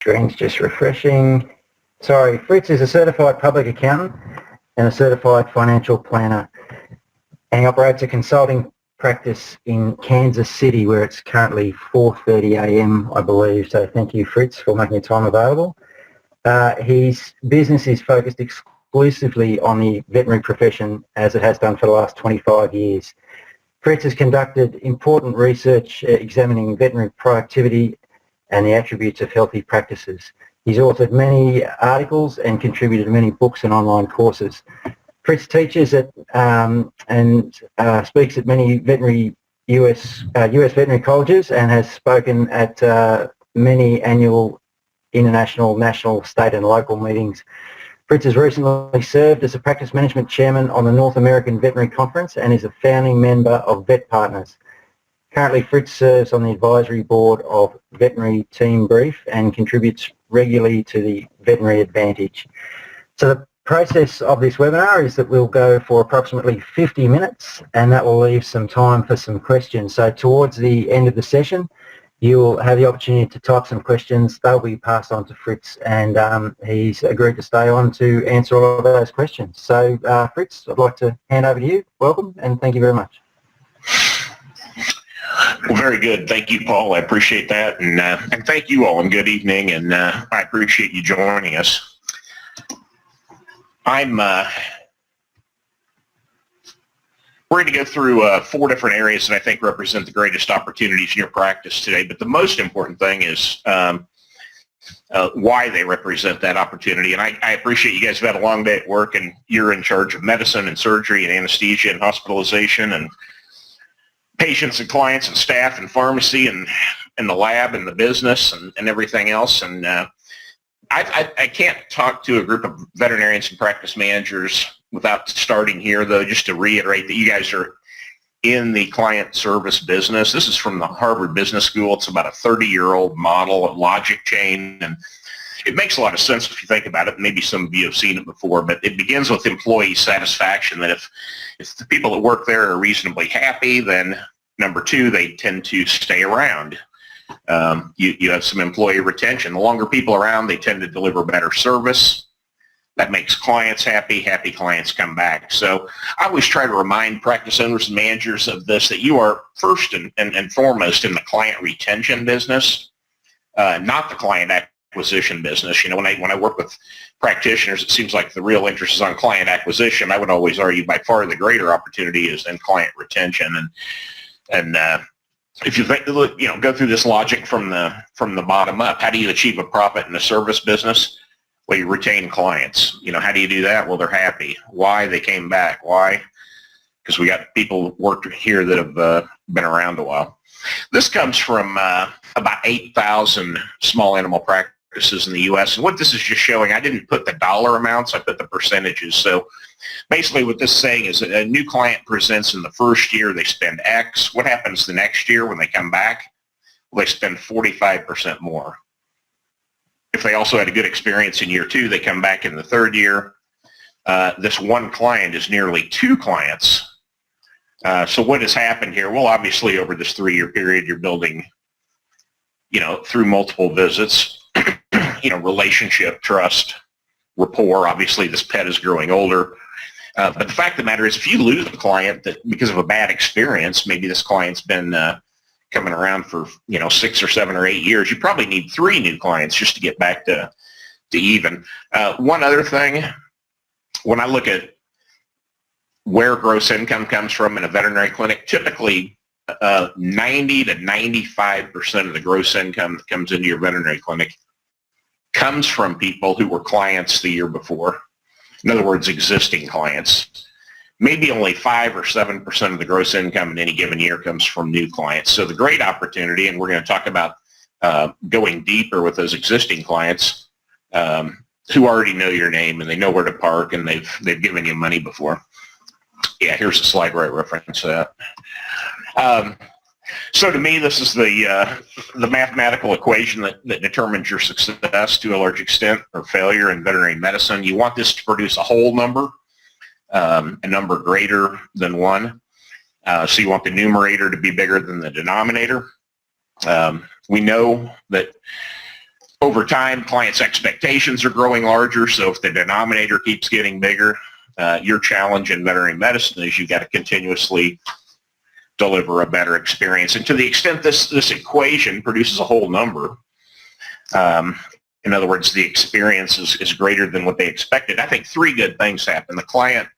Screen's just refreshing. Sorry, Fritz is a certified public accountant and a certified financial planner, and he operates a consulting practice in Kansas City, where it's currently 4:30 a.m. I believe. So thank you, Fritz, for making your time available. His business is focused exclusively on the veterinary profession, as it has done for the last 25 years. Fritz has conducted important research examining veterinary productivity and the attributes of healthy practices. He's authored many articles and contributed to many books and online courses. Fritz teaches at and speaks at many veterinary US veterinary colleges and has spoken at many annual international, national, state and local meetings. Fritz has recently served as a practice management chairman on the North American Veterinary Conference and is a founding member of Vet Partners. Currently, Fritz serves on the advisory board of Veterinary Team Brief and contributes regularly to the Veterinary Advantage. So the process of this webinar is that we'll go for approximately 50 minutes, and that will leave some time for some questions. So towards the end of the session, you'll have the opportunity to type some questions. They'll be passed on to Fritz, and he's agreed to stay on to answer all of those questions. So Fritz, I'd like to hand over to you. Welcome, and thank you very much. Well, very good. Thank you, Paul. I appreciate that. And thank you all, and good evening. And I appreciate you joining us. We're going to go through 4 different areas that I think represent the greatest opportunities in your practice today. But the most important thing is why they represent that opportunity. And I appreciate you guys have had a long day at work, and you're in charge of medicine and surgery and anesthesia and hospitalization and patients and clients and staff and pharmacy and the lab and the business and everything else. And I can't talk to a group of veterinarians and practice managers without starting here, though, just to reiterate that you guys are in the client service business. This is from the Harvard Business School. It's about a 30-year-old model of logic chain, and it makes a lot of sense if you think about it. Maybe some of you have seen it before, but it begins with employee satisfaction, that if the people that work there are reasonably happy, then number 2, they tend to stay around. You have some employee retention. The longer people are around, they tend to deliver better service. That makes clients happy. Happy clients come back. So I always try to remind practice owners and managers of this, that you are first and foremost in the client retention business, not the client acquisition business. You know, when I work with practitioners, it seems like the real interest is on client acquisition. I would always argue by far the greater opportunity is in client retention. And if you think, go through this logic from the bottom up, how do you achieve a profit in the service business? Well, you retain clients. You know, how do you do that? Well, they're happy. Why? They came back. Why? Because we got people worked here that have been around a while. This comes from about 8,000 small animal practices in the U.S. And what this is just showing, I didn't put the dollar amounts, I put the percentages. So basically what this is saying is that a new client presents in the first year, they spend X. What happens the next year when they come back? Well, they spend 45% more. If they also had a good experience in year 2, they come back in the third year. This one client is nearly 2 clients. So what has happened here? Well, obviously over this 3-year period, you're building, through multiple visits, relationship, trust, rapport. Obviously, this pet is growing older. But the fact of the matter is, if you lose a client that because of a bad experience, maybe this client's been coming around for 6 or 7 or 8 years, you probably need 3 new clients just to get back to even. One other thing, when I look at where gross income comes from in a veterinary clinic, typically 90 to 95% of the gross income that comes into your veterinary clinic comes from people who were clients the year before. In other words, existing clients. Maybe only 5 or 7% of the gross income in any given year comes from new clients. So the great opportunity, and we're going to talk about going deeper with those existing clients who already know your name and they know where to park and they've given you money before. Yeah, here's a slide where I reference that. So to me, this is the mathematical equation that determines your success to a large extent or failure in veterinary medicine. You want this to produce a whole number, a number greater than 1. So you want the numerator to be bigger than the denominator. We know that Over time, clients' expectations are growing larger, so if the denominator keeps getting bigger, your challenge in veterinary medicine is you got to continuously deliver a better experience. And to the extent this equation produces a whole number, in other words, the experience is greater than what they expected, I think three good things happen. The client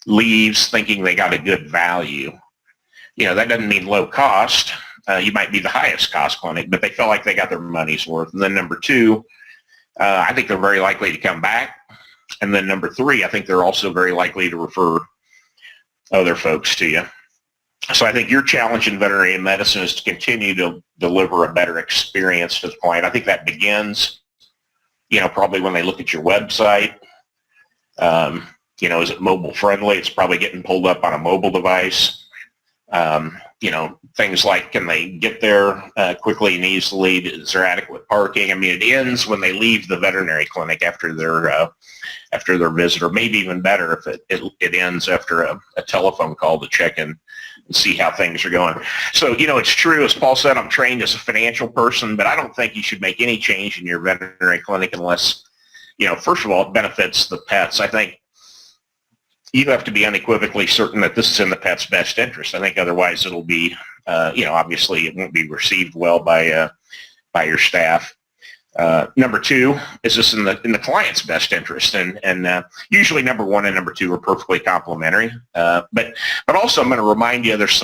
leaves thinking they got a good value. That doesn't mean low cost. You might be the highest cost clinic, but they felt like they got their money's worth. And then number two, I think they're very likely to come back. And then number three, I think they're also very likely to refer other folks to you. So I think your challenge in veterinary medicine is to continue to deliver a better experience to the client. I think that begins, probably when they look at your website. Is it mobile friendly? It's probably getting pulled up on a mobile device. Things like, can they get there quickly and easily? Is there adequate parking? I mean, it ends when they leave the veterinary clinic after their visit, or maybe even better if it ends after a telephone call to check in and see how things are going. So, it's true, as Paul said, I'm trained as a financial person, but I don't think you should make any change in your veterinary clinic unless, first of all, it benefits the pets. I think you have to be unequivocally certain that this is in the pet's best interest. I think otherwise it'll be, obviously it won't be received well by your staff. Number two, is this in the client's best interest? And usually number one and number two are perfectly complementary. But also I'm going to remind you there's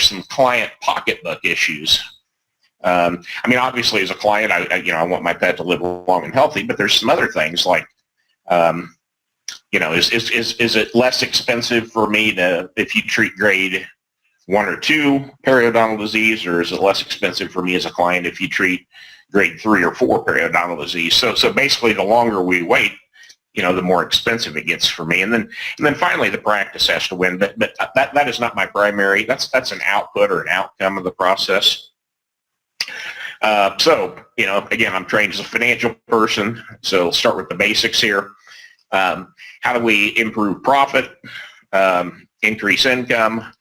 some client pocketbook issues. Obviously as a client, I want my pet to live long and healthy, but there's some other things like, is it less expensive for me if you treat grade 1 or 2 periodontal disease, or is it less expensive for me as a client if you treat grade 3 or 4 periodontal disease? So basically, the longer we wait, the more expensive it gets for me. And then finally, the practice has to win. But that is not my primary. That's an output or an outcome of the process. Again, I'm trained as a financial person, so start with the basics here. How do we improve profit, increase income,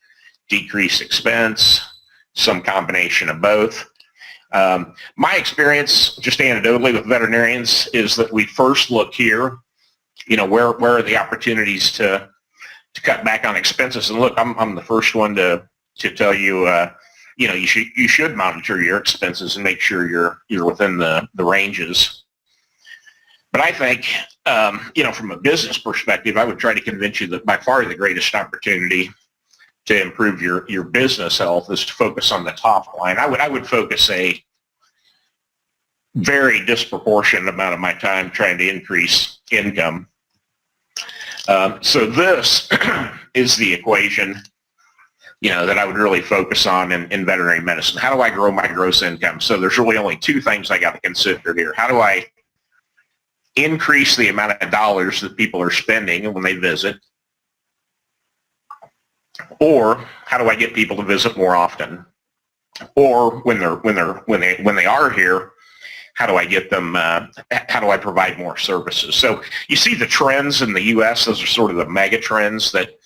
decrease expense, some combination of both? My experience, just anecdotally with veterinarians, is that we first look here, where are the opportunities to cut back on expenses? And look, I'm the first one to tell you, you should monitor your expenses and make sure you're within the ranges. But I think, from a business perspective, I would try to convince you that by far the greatest opportunity to improve your business health is to focus on the top line. I would focus a very disproportionate amount of my time trying to increase income. So this is the equation, that I would really focus on in veterinary medicine. How do I grow my gross income? So there's really only two things I got to consider here. How do I increase the amount of dollars that people are spending when they visit? Or how do I get people to visit more often? Or when they are here, how do I get them? How do I provide more services? So you see the trends in the U.S. Those are sort of the mega trends that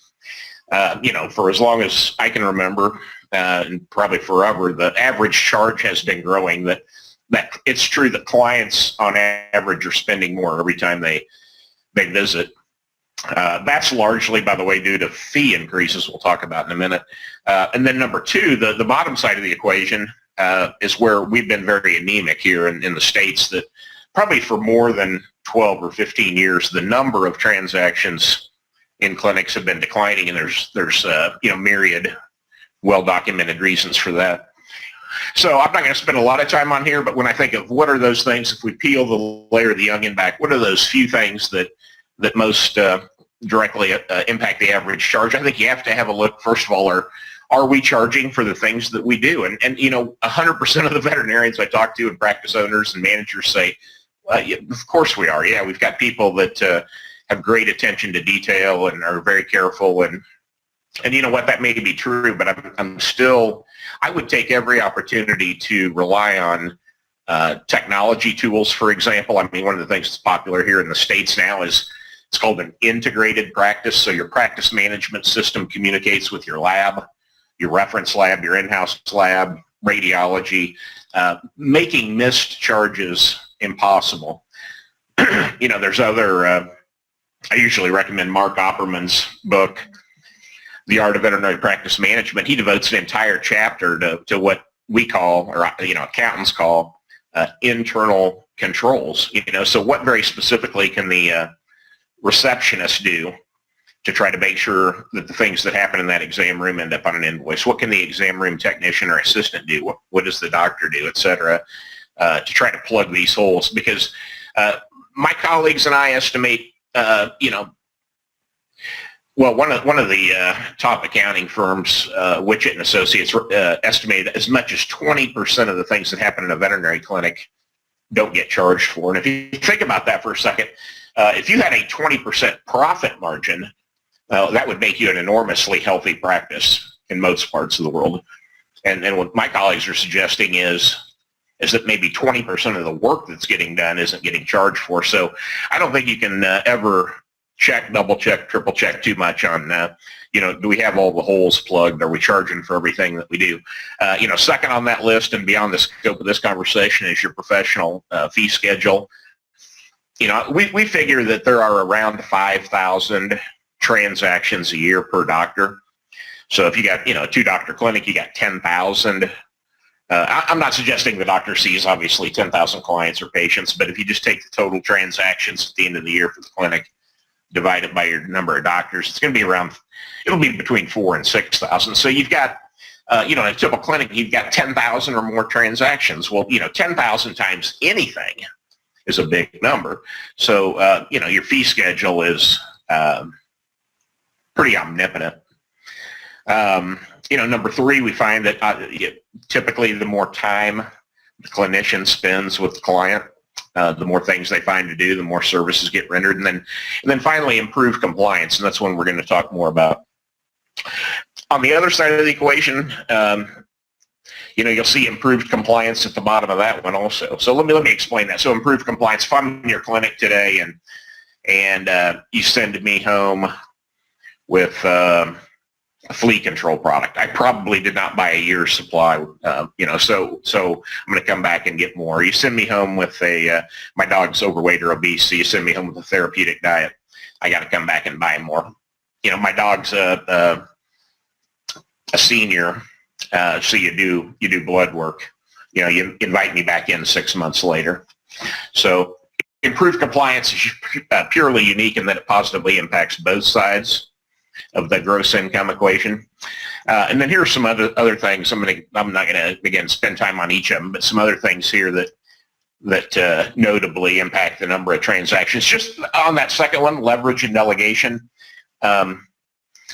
for as long as I can remember, and probably forever, the average charge has been growing. That it's true that clients on average are spending more every time they visit. That's largely, by the way, due to fee increases we'll talk about in a minute. And then number two, the bottom side of the equation is where we've been very anemic here in the States, that probably for more than 12 or 15 years, the number of transactions in clinics have been declining, and there's myriad well-documented reasons for that. So I'm not going to spend a lot of time on here, but when I think of what are those things, if we peel the layer of the onion back, what are those few things that most directly impact the average charge? I think you have to have a look, first of all, are we charging for the things that we do? And 100% of the veterinarians I talk to and practice owners and managers say, yeah, of course we are. Yeah, we've got people that have great attention to detail and are very careful, and you know what, that may be true, but I would take every opportunity to rely on technology tools, for example. I mean, one of the things that's popular here in the States now is it's called an integrated practice. So your practice management system communicates with your lab, your reference lab, your in-house lab, radiology, making missed charges impossible. There's other, I usually recommend Mark Opperman's book, The Art of Veterinary Practice Management. He devotes an entire chapter to what we call, or accountants call, internal controls. So what very specifically can the receptionist do to try to make sure that the things that happen in that exam room end up on an invoice? What can the exam room technician or assistant do? What does the doctor do, et cetera, to try to plug these holes? Because my colleagues and I estimate, one of the top accounting firms, Witchett and Associates, estimate as much as 20% of the things that happen in a veterinary clinic don't get charged for. And if you think about that for a second, if you had a 20% profit margin, that would make you an enormously healthy practice in most parts of the world. And what my colleagues are suggesting is that maybe 20% of the work that's getting done isn't getting charged for. So I don't think you can ever check, double check, triple check too much on, do we have all the holes plugged? Are we charging for everything that we do? Second on that list and beyond the scope of this conversation is your professional fee schedule. We figure that there are around 5,000 transactions a year per doctor. So if you got, a 2-doctor clinic, you got 10,000. I'm not suggesting the doctor sees obviously 10,000 clients or patients, but if you just take the total transactions at the end of the year for the clinic, divided by your number of doctors, it's going to be it'll be between 4,000 and 6,000. So you've got, in a typical clinic, you've got 10,000 or more transactions. Well, 10,000 times anything is a big number. So, your fee schedule is pretty omnipotent. Number 3, we find that typically the more time the clinician spends with the client, the more things they find to do, the more services get rendered, and then finally improve compliance, and that's one we're going to talk more about. On the other side of the equation, you'll see improved compliance at the bottom of that one also. So let me explain that. So improved compliance. If I'm in your clinic today and you send me home with a flea control product, I probably did not buy a year's supply, so I'm going to come back and get more. You send me home with my dog's overweight or obese, so you send me home with a therapeutic diet, I got to come back and buy more. My dog's a senior, so you do blood work. You invite me back in 6 months later. So improved compliance is purely unique in that it positively impacts both sides of the gross income equation. And then here are some other things. I'm not going to, again, spend time on each of them, but some other things here that notably impact the number of transactions. Just on that second one, leverage and delegation.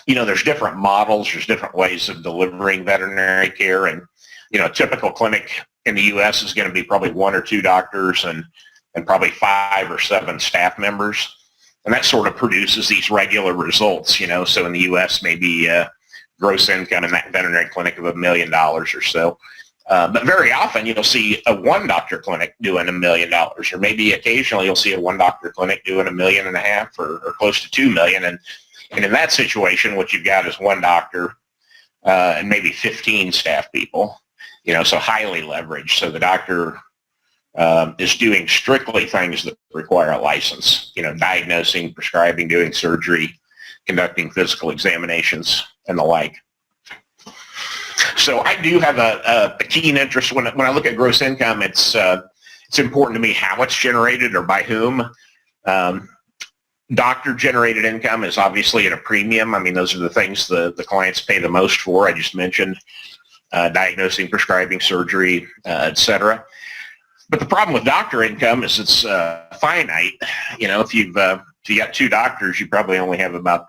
There's different models. There's different ways of delivering veterinary care. And, a typical clinic in the U.S. is going to be probably 1 or 2 doctors and probably 5 or 7 staff members. And that sort of produces these regular results, So in the U.S., maybe gross income in that veterinary clinic of $1 million or so. But very often you'll see a 1-doctor clinic doing $1 million, or maybe occasionally you'll see a 1-doctor clinic doing $1.5 million or close to $2 million. And in that situation, what you've got is 1 doctor and maybe 15 staff people, so highly leveraged. So the doctor is doing strictly things that require a license, diagnosing, prescribing, doing surgery, conducting physical examinations, and the like. So I do have a keen interest when I look at gross income. It's important to me how it's generated or by whom. Doctor-generated income is obviously at a premium. I mean, those are the things the clients pay the most for. I just mentioned diagnosing, prescribing, surgery, et cetera. But the problem with doctor income is it's finite. If you got 2 doctors, you probably only have about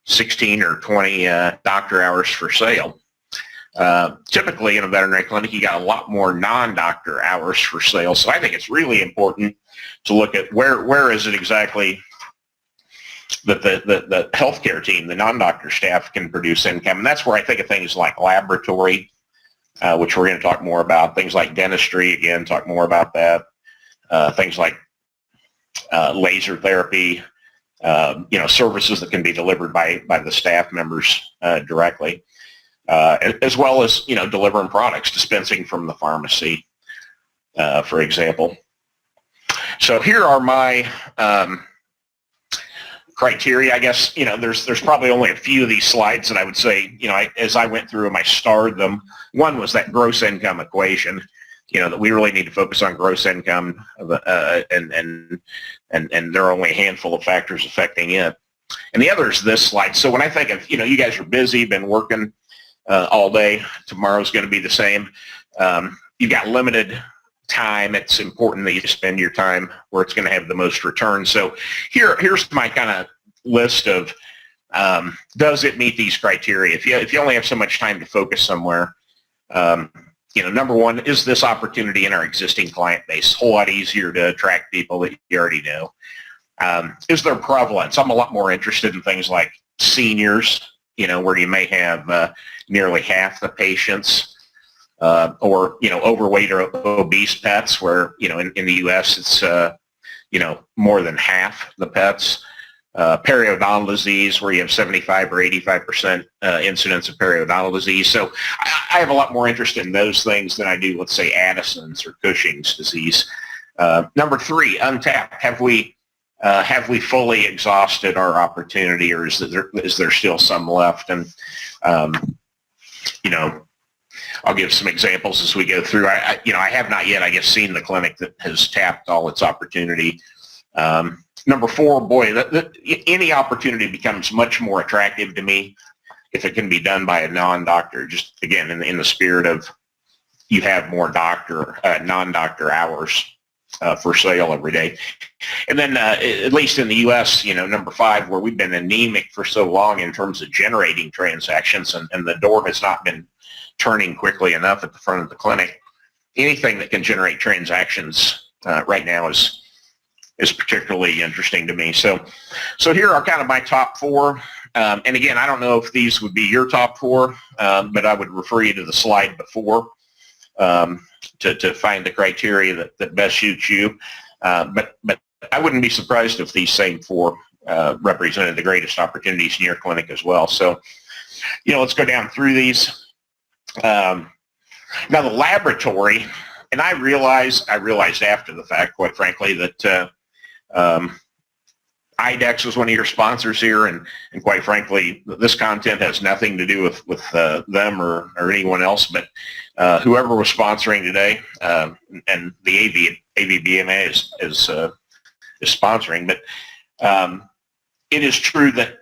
16 or 20 doctor hours for sale. Typically in a veterinary clinic, you got a lot more non-doctor hours for sale. So I think it's really important to look at where is it exactly that the healthcare team, the non-doctor staff, can produce income. And that's where I think of things like laboratory, which we're going to talk more about, things like dentistry, again, talk more about that, things like laser therapy, services that can be delivered by the staff members directly, as well as, delivering products, dispensing from the pharmacy, for example. So here are my criteria. I guess, there's probably only a few of these slides that I would say, as I went through them, I starred them. One was that gross income equation, that we really need to focus on gross income, and there are only a handful of factors affecting it. And the other is this slide. So when I think of, you guys are busy, been working all day, tomorrow's going to be the same. You've got limited time. It's important that you spend your time where it's going to have the most return. So here's my kind of list of, does it meet these criteria? If you only have so much time to focus somewhere, number one, is this opportunity in our existing client base? A whole lot easier to attract people that you already know. Is there prevalence? I'm a lot more interested in things like seniors, where you may have nearly half the patients, or, overweight or obese pets where, in the U.S. it's, more than half the pets. Periodontal disease where you have 75 or 85% incidence of periodontal disease. So I have a lot more interest in those things than I do, let's say, Addison's or Cushing's disease. Number three, untapped. Have we fully exhausted our opportunity, or is there still some left? And, I'll give some examples as we go through. I have not yet, I guess, seen the clinic that has tapped all its opportunity. Number four, boy, any opportunity becomes much more attractive to me if it can be done by a non-doctor. Just again, in the spirit of you have more non-doctor hours for sale every day. And then at least in the U.S., number five, where we've been anemic for so long in terms of generating transactions, and the door has not been turning quickly enough at the front of the clinic. Anything that can generate transactions right now is particularly interesting to me. So here are kind of my top four. And again, I don't know if these would be your top four, but I would refer you to the slide before to find the criteria that best suits you. But I wouldn't be surprised if these same four represented the greatest opportunities in your clinic as well. So, let's go down through these. Now the laboratory, and I realized after the fact, quite frankly, that IDEX was one of your sponsors here, and quite frankly, this content has nothing to do with them or anyone else, but whoever was sponsoring today, and the AVBMA is sponsoring. But it is true that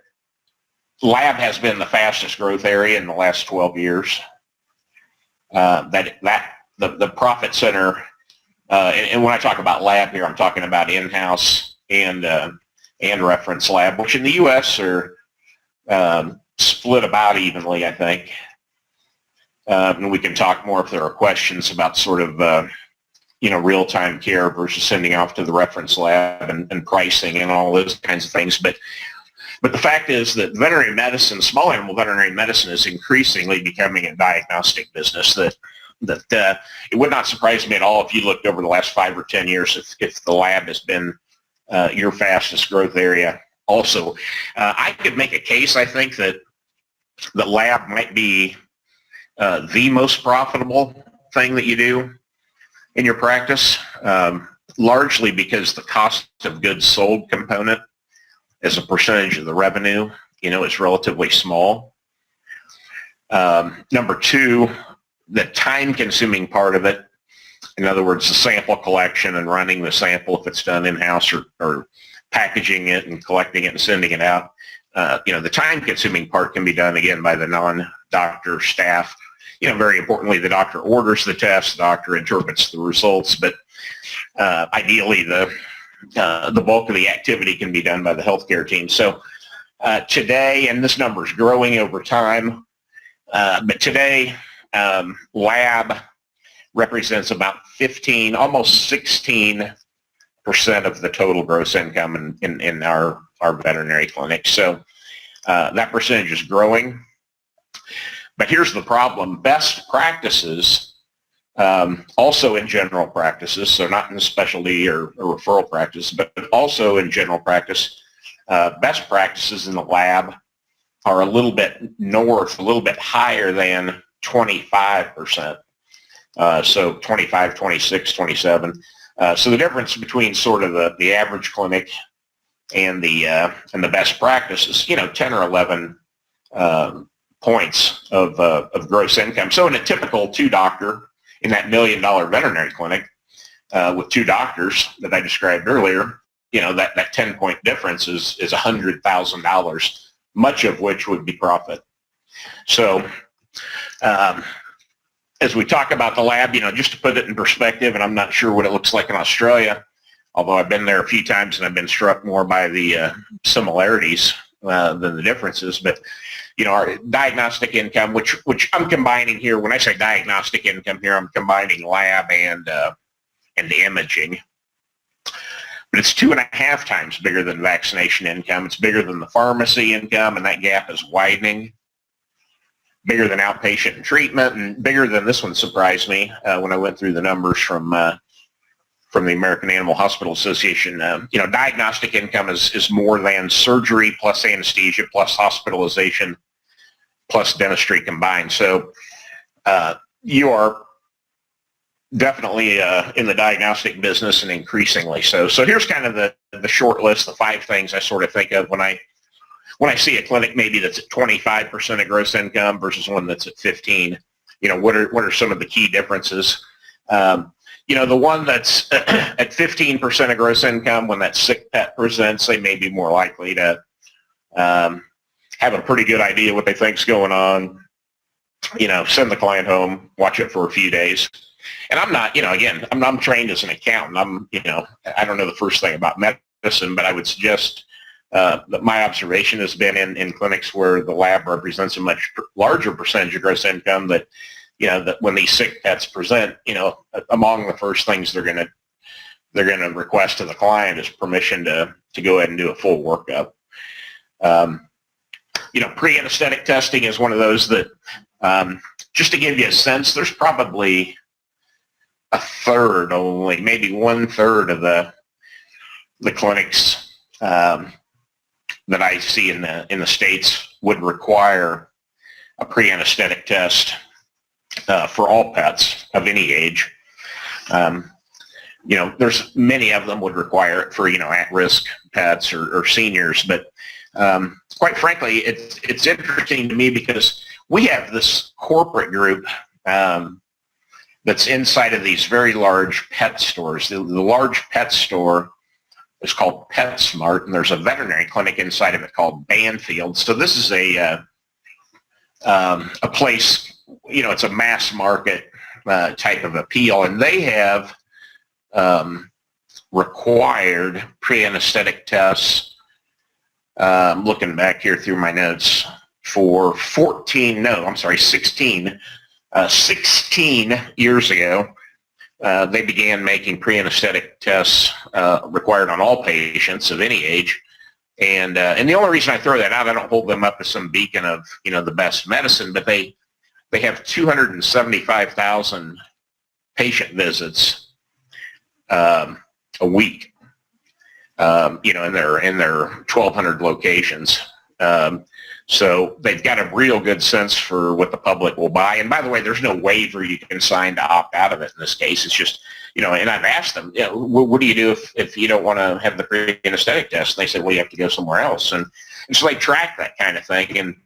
lab has been the fastest growth area in the last 12 years. The profit center, and when I talk about lab here, I'm talking about in-house and reference lab, which in the U.S. are split about evenly, I think. And we can talk more if there are questions about sort of, real-time care versus sending off to the reference lab and pricing and all those kinds of things. But the fact is that veterinary medicine, small animal veterinary medicine, is increasingly becoming a diagnostic business that it would not surprise me at all if you looked over the last 5 or 10 years if the lab has been your fastest growth area also. I could make a case, I think, that the lab might be the most profitable thing that you do in your practice, largely because the cost of goods sold component as a percentage of the revenue, is relatively small. Number two, the time-consuming part of it, in other words, the sample collection and running the sample if it's done in-house, or packaging it and collecting it and sending it out, the time-consuming part can be done, again, by the non-doctor staff. Very importantly, the doctor orders the test, the doctor interprets the results, but ideally the bulk of the activity can be done by the healthcare team. So today, and this number is growing over time, but today lab represents about 15, almost 16% of the total gross income in our veterinary clinic. So that percentage is growing. But here's the problem. Best practices, also in general practices, so not in the specialty or referral practice, but also in general practice, best practices in the lab are a little bit north, a little bit higher than 25%. So 25, 26, 27. So the difference between sort of the average clinic and the best practice is, 10 or 11 points of gross income. So in a typical two-doctor, in that $1 million veterinary clinic with two doctors that I described earlier, that 10-point difference is $100,000, much of which would be profit. So as we talk about the lab, just to put it in perspective, and I'm not sure what it looks like in Australia, although I've been there a few times and I've been struck more by the similarities than the differences. But, our diagnostic income, which I'm combining here, when I say diagnostic income here, I'm combining lab and the imaging. But it's 2.5 times bigger than vaccination income. It's bigger than the pharmacy income, and that gap is widening. Bigger than outpatient and treatment, and bigger than, this one surprised me when I went through the numbers from the American Animal Hospital Association. Diagnostic income is more than surgery plus anesthesia plus hospitalization plus dentistry combined. So you are definitely in the diagnostic business, and increasingly so. So here's kind of the short list, the 5 things I sort of think of when I see a clinic maybe that's at 25% of gross income versus one that's at 15. What are some of the key differences? The one that's at 15% of gross income, when that sick pet presents, they may be more likely to have a pretty good idea what they think's going on, send the client home, watch it for a few days. And I'm not, again, I'm trained as an accountant. I don't know the first thing about medicine, but I would suggest that my observation has been in clinics where the lab represents a much larger percentage of gross income, that when these sick pets present, among the first things they're going to request to the client is permission to go ahead and do a full workup. Pre-anesthetic testing is one of those that, just to give you a sense, there's probably a third only, maybe 1/3 of the clinics that I see in the States would require a pre-anesthetic test for all pets of any age. There's many of them would require it for, at-risk pets or seniors. But quite frankly, it's interesting to me because we have this corporate group that's inside of these very large pet stores. The large pet store is called PetSmart, and there's a veterinary clinic inside of it called Banfield. So this is a place, it's a mass market type of appeal, and they have required pre-anesthetic tests. Looking back here through my notes, for 16 years ago, they began making pre-anesthetic tests required on all patients of any age. And the only reason I throw that out, I don't hold them up as some beacon of, the best medicine, but they have 275,000 patient visits a week, in their 1,200 locations. So they've got a real good sense for what the public will buy. And by the way, there's no waiver you can sign to opt out of it in this case. It's just, and I've asked them, what do you do if you don't want to have the pre-anesthetic test? And they said, well, you have to go somewhere else. And so they track that kind of thing.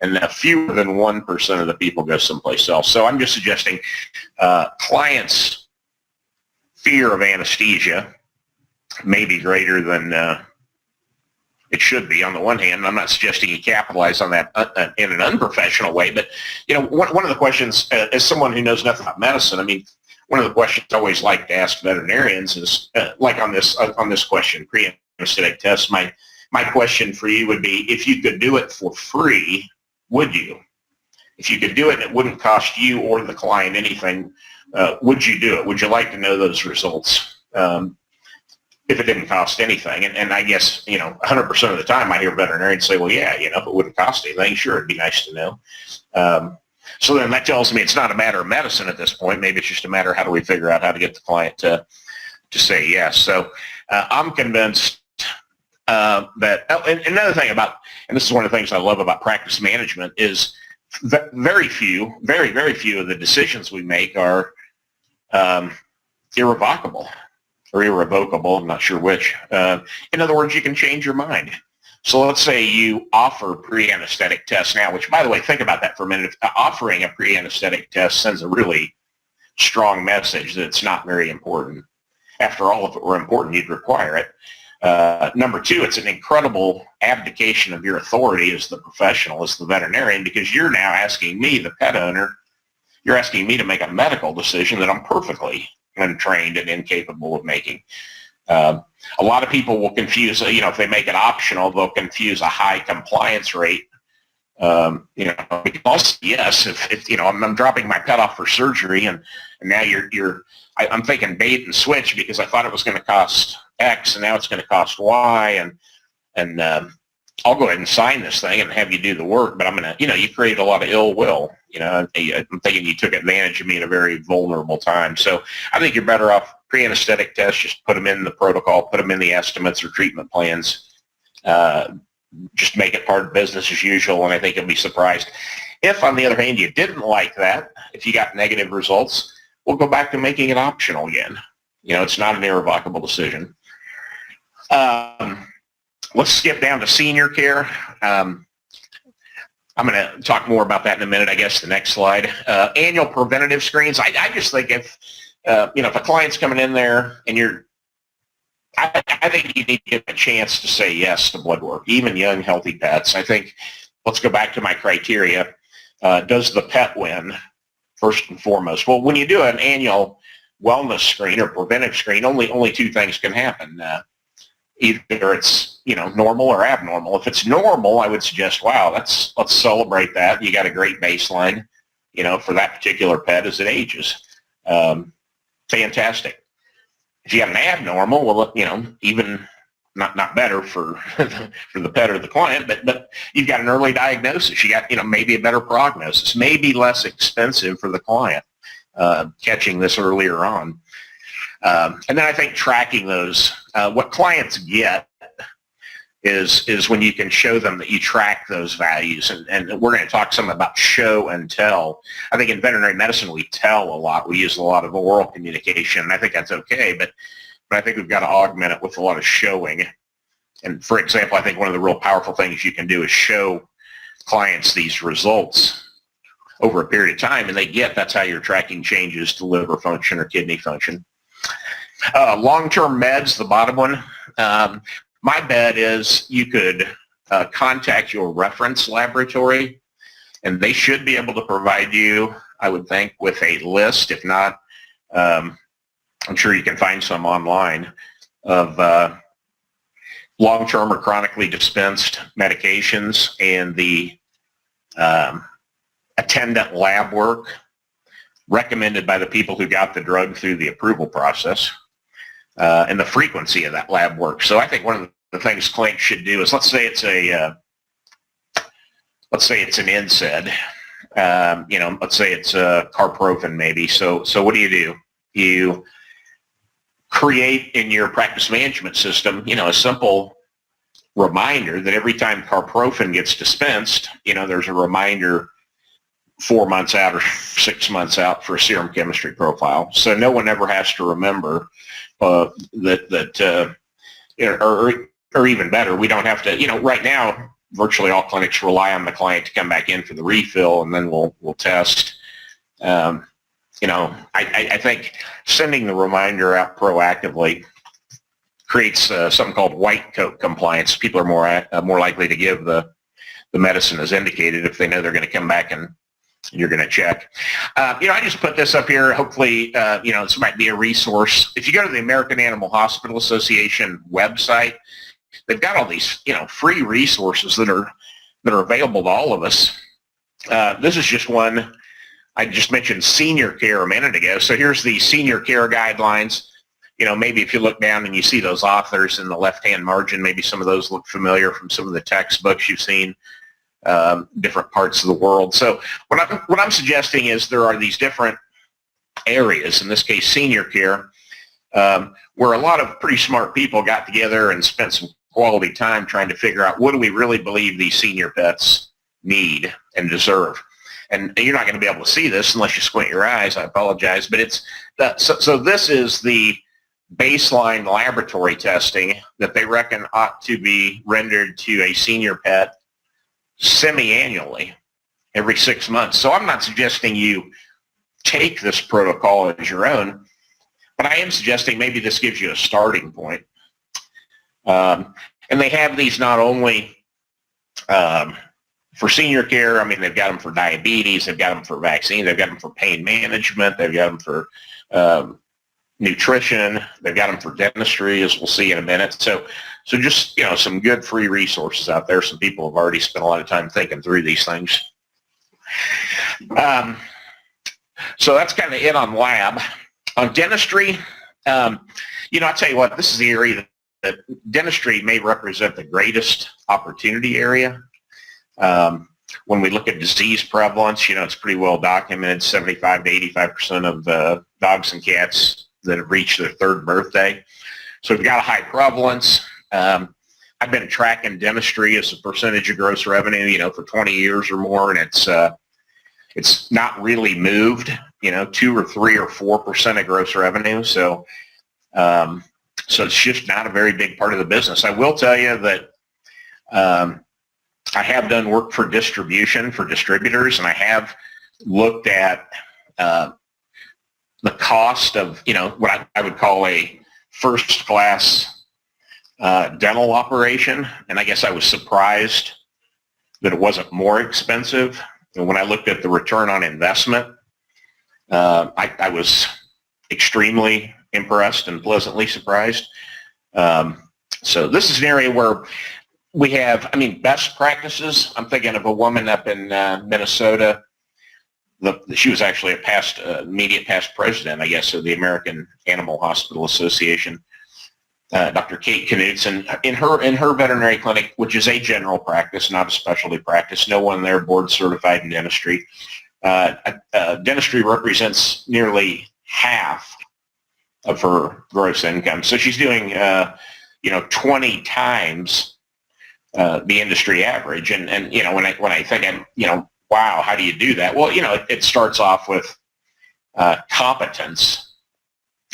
And fewer than 1% of the people go someplace else. So I'm just suggesting clients' fear of anesthesia may be greater than it should be. On the one hand, I'm not suggesting you capitalize on that in an unprofessional way, but one of the questions, as someone who knows nothing about medicine, one of the questions I always like to ask veterinarians is, like on this question, pre-anesthetic tests. My question for you would be, if you could do it for free, would you? If you could do it and it wouldn't cost you or the client anything, would you do it? Would you like to know those results? If it didn't cost anything. And I guess, 100% of the time I hear veterinarians say, well, yeah, if it wouldn't cost anything, sure, it'd be nice to know. So then that tells me it's not a matter of medicine at this point. Maybe it's just a matter of how do we figure out how to get the client to say yes. So I'm convinced that, and another thing about, and this is one of the things I love about practice management, is very few of the decisions we make are irrevocable. or irrevocable. I'm not sure which. In other words, you can change your mind. So let's say you offer pre-anesthetic tests now, which, by the way, think about that for a minute. Offering a pre-anesthetic test sends a really strong message that it's not very important. After all, if it were important, you'd require it. Number two, it's an incredible abdication of your authority as the professional, as the veterinarian, because you're now asking me, the pet owner, you're asking me to make a medical decision that I'm perfectly untrained and incapable of making. A lot of people will confuse, if they make it optional, they'll confuse a high compliance rate. Because yes, if I'm dropping my pet off for surgery and now I'm thinking bait and switch because I thought it was going to cost X and now it's going to cost Y and I'll go ahead and sign this thing and have you do the work, but I'm going to, you create a lot of ill will. I'm thinking you took advantage of me at a very vulnerable time. So I think you're better off pre-anesthetic tests, just put them in the protocol, put them in the estimates or treatment plans. Just make it part of business as usual, and I think you'll be surprised. If, on the other hand, you didn't like that, if you got negative results, we'll go back to making it optional again. It's not an irrevocable decision. Let's skip down to senior care. I'm going to talk more about that in a minute, I guess, the next slide. Annual preventative screens. I just think if a client's coming in there and I think you need to give a chance to say yes to blood work, even young, healthy pets. I think, let's go back to my criteria. Does the pet win, first and foremost? Well, when you do an annual wellness screen or preventive screen, only two things can happen. Either it's, normal or abnormal. If it's normal, I would suggest, wow, let's celebrate that. You got a great baseline, for that particular pet as it ages. Fantastic. If you have an abnormal, well, even not better for for the pet or the client, but you've got an early diagnosis. You got, maybe a better prognosis, maybe less expensive for the client catching this earlier on. And then I think tracking those, what clients get is when you can show them that you track those values. And we're going to talk some about show and tell. I think in veterinary medicine, we tell a lot. We use a lot of oral communication, and I think that's okay. But I think we've got to augment it with a lot of showing. And for example, I think one of the real powerful things you can do is show clients these results over a period of time, and that's how you're tracking changes to liver function or kidney function. Long-term meds, the bottom one. My bet is you could contact your reference laboratory, and they should be able to provide you, I would think, with a list. If not, I'm sure you can find some online of long-term or chronically dispensed medications and the attendant lab work recommended by the people who got the drug through the approval process. And the frequency of that lab work. So I think one of the things clinics should do is, let's say it's an NSAID, let's say it's a carprofen maybe. So what do? You create in your practice management system, a simple reminder that every time carprofen gets dispensed, there's a reminder 4 months out or 6 months out for a serum chemistry profile. So no one ever has to remember or even better, we don't have to, right now, virtually all clinics rely on the client to come back in for the refill, and then we'll test. I think sending the reminder out proactively creates something called white coat compliance. People are more likely to give the medicine as indicated if they know they're going to come back and you're going to check. I just put this up here. Hopefully, this might be a resource. If you go to the American Animal Hospital Association website, they've got all these, free resources that are available to all of us. This is just one. I just mentioned senior care a minute ago. So here's the senior care guidelines. Maybe if you look down and you see those authors in the left-hand margin, maybe some of those look familiar from some of the textbooks you've seen. Different parts of the world. So what I'm suggesting is there are these different areas, in this case senior care, where a lot of pretty smart people got together and spent some quality time trying to figure out what do we really believe these senior pets need and deserve. And you're not going to be able to see this unless you squint your eyes. I apologize, but it's so this is the baseline laboratory testing that they reckon ought to be rendered to a senior pet semi-annually every 6 months. So I'm not suggesting you take this protocol as your own, but I am suggesting maybe this gives you a starting point. And they have these not only for senior care. I mean, they've got them for diabetes, they've got them for vaccines, they've got them for pain management, they've got them for nutrition, they've got them for dentistry, as we'll see in a minute. So just, some good free resources out there. Some people have already spent a lot of time thinking through these things. So that's kind of it on lab. On dentistry, I'll tell you what, this is the area that dentistry may represent the greatest opportunity area. When we look at disease prevalence, it's pretty well documented, 75 to 85% of dogs and cats that have reached their third birthday. So we've got a high prevalence. I've been tracking dentistry as a percentage of gross revenue, for 20 years or more, and it's not really moved, 2 or 3 or 4% of gross revenue. So it's just not a very big part of the business. I will tell you that I have done work for distribution, for distributors, and I have looked at the cost of, what I would call a first-class dental operation, and I guess I was surprised that it wasn't more expensive. And when I looked at the return on investment, I was extremely impressed and pleasantly surprised. So this is an area where we have, best practices. I'm thinking of a woman up in Minnesota. She was actually a immediate past president, I guess, of the American Animal Hospital Association, Dr. Kate Knudsen. In her veterinary clinic, which is a general practice, not a specialty practice, no one there board certified in dentistry. Dentistry represents nearly half of her gross income. So she's doing, 20 times the industry average. And when I think, wow, how do you do that? Well, it starts off with competence.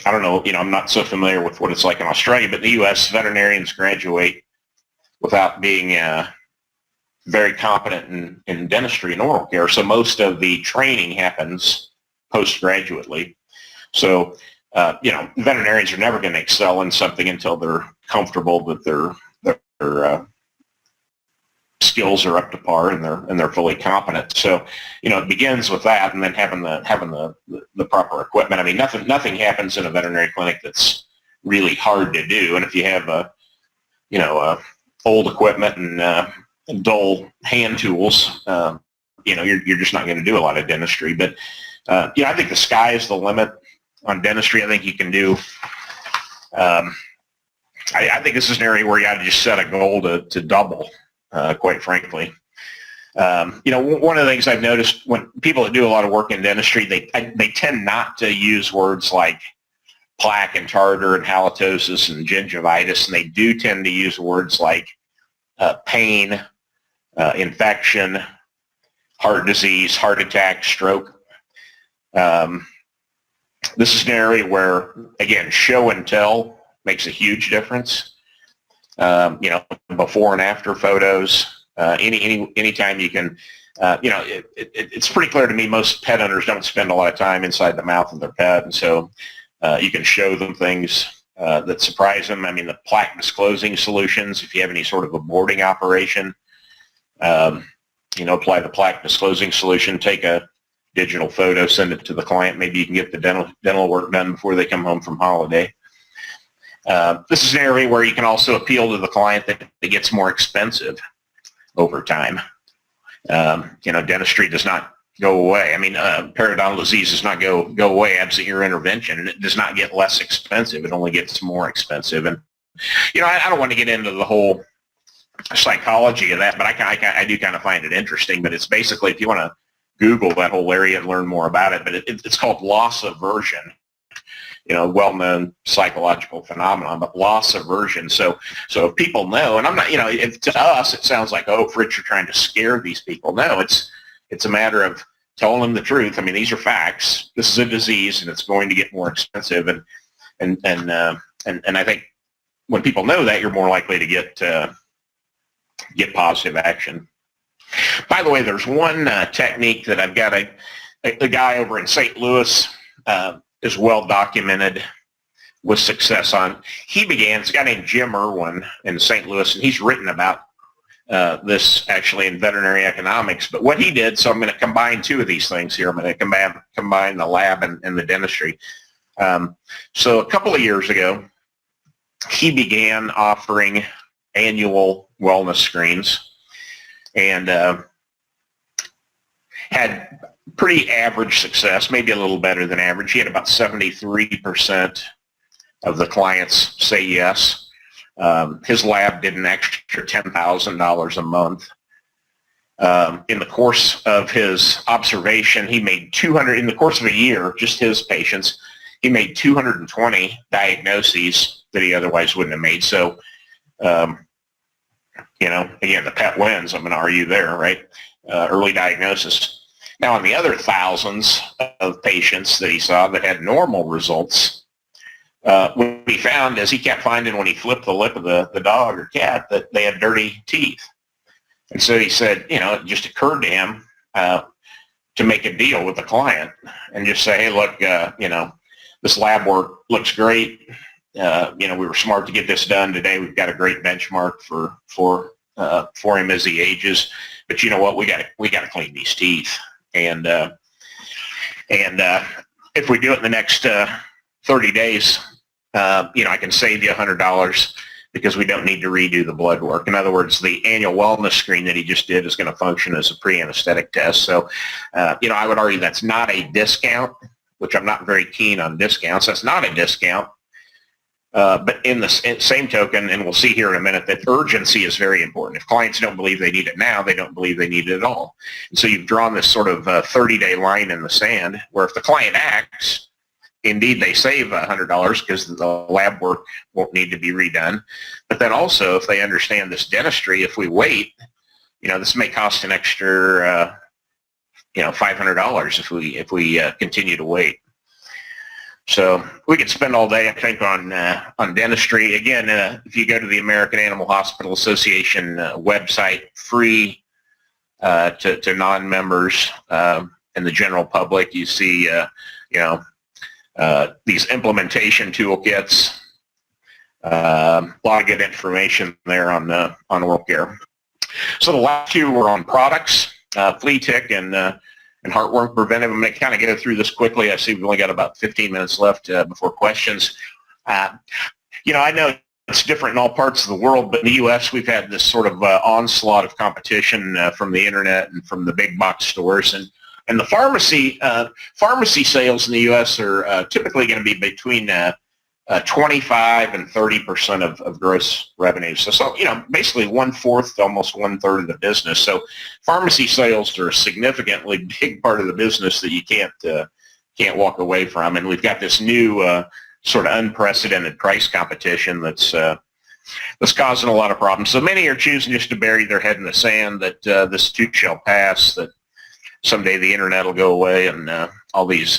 I don't know, I'm not so familiar with what it's like in Australia, but in the U.S., veterinarians graduate without being very competent in dentistry and oral care. So most of the training happens postgraduately. So, veterinarians are never going to excel in something until they're comfortable that their skills are up to par and they're fully competent. So, it begins with that, and then having the proper equipment. Nothing happens in a veterinary clinic that's really hard to do. And if you have old equipment and dull hand tools, you're just not going to do a lot of dentistry. But I think the sky is the limit on dentistry. I think you can do. I think this is an area where you got to just set a goal to double. Quite frankly, one of the things I've noticed when people that do a lot of work in dentistry, they tend not to use words like plaque and tartar and halitosis and gingivitis, and they do tend to use words like pain, infection, heart disease, heart attack, stroke. This is an area where, again, show and tell makes a huge difference. Before and after photos, anytime you can, it's pretty clear to me most pet owners don't spend a lot of time inside the mouth of their pet, and so you can show them things that surprise them. The plaque disclosing solutions, if you have any sort of a boarding operation, apply the plaque disclosing solution, take a digital photo, send it to the client. Maybe you can get the dental work done before they come home from holiday. This is an area where you can also appeal to the client that it gets more expensive over time. Dentistry does not go away. Periodontal disease does not go away absent your intervention, and it does not get less expensive. It only gets more expensive. And, I don't want to get into the whole psychology of that, but I do kind of find it interesting. But it's basically, if you want to Google that whole area and learn more about it, but it's called loss aversion. Well-known psychological phenomenon, but loss aversion. So if people know, and I'm not, to us, it sounds like, oh, Fritz, you're trying to scare these people. No, it's a matter of telling them the truth. These are facts. This is a disease, and it's going to get more expensive. And And I think when people know that, you're more likely to get positive action. By the way, there's one technique that I've got a guy over in St. Louis is well documented with success on. It's a guy named Jim Irwin in St. Louis, and he's written about this actually in veterinary economics. But what he did, so I'm going to combine two of these things here. I'm going to combine the lab and the dentistry. So a couple of years ago, he began offering annual wellness screens and had pretty average success, maybe a little better than average. He had about 73% of the clients say yes. His lab did an extra $10,000 a month. In the course of his observation, he made in the course of a year, just his patients, he made 220 diagnoses that he otherwise wouldn't have made. So, again, the pet wins. I'm going to argue there, right? Early diagnosis. Now, on the other thousands of patients that he saw that had normal results, what he found is he kept finding when he flipped the lip of the dog or cat that they had dirty teeth. And so he said, it just occurred to him to make a deal with the client and just say, hey, look, this lab work looks great. We were smart to get this done today. We've got a great benchmark for him as he ages. But you know what? We got to clean these teeth. And if we do it in the next 30 days, I can save you $100 because we don't need to redo the blood work. In other words, the annual wellness screen that he just did is going to function as a pre-anesthetic test. So, I would argue that's not a discount, which I'm not very keen on discounts. That's not a discount. But in the same token, and we'll see here in a minute, that urgency is very important. If clients don't believe they need it now, they don't believe they need it at all. And so you've drawn this sort of 30-day line in the sand where if the client acts, indeed they save $100 because the lab work won't need to be redone. But then also if they understand this dentistry, if we wait, this may cost an extra $500 if we continue to wait. So we could spend all day, I think, on dentistry. Again, if you go to the American Animal Hospital Association website, free to non-members and the general public, you see, these implementation toolkits. A lot of good information there on oral care. So the last two were on products, flea tick and heartworm preventive. I'm going to kind of go through this quickly. I see we've only got about 15 minutes left before questions. I know it's different in all parts of the world, but in the U.S. we've had this sort of onslaught of competition from the internet and from the big box stores. And the pharmacy sales in the U.S. are typically going to be between 25 and 30% of gross revenue. So basically 1/4 to almost 1/3 of the business. So pharmacy sales are a significantly big part of the business that you can't walk away from. And we've got this new sort of unprecedented price competition that's causing a lot of problems. So many are choosing just to bury their head in the sand that this too shall pass, that someday the internet will go away and all these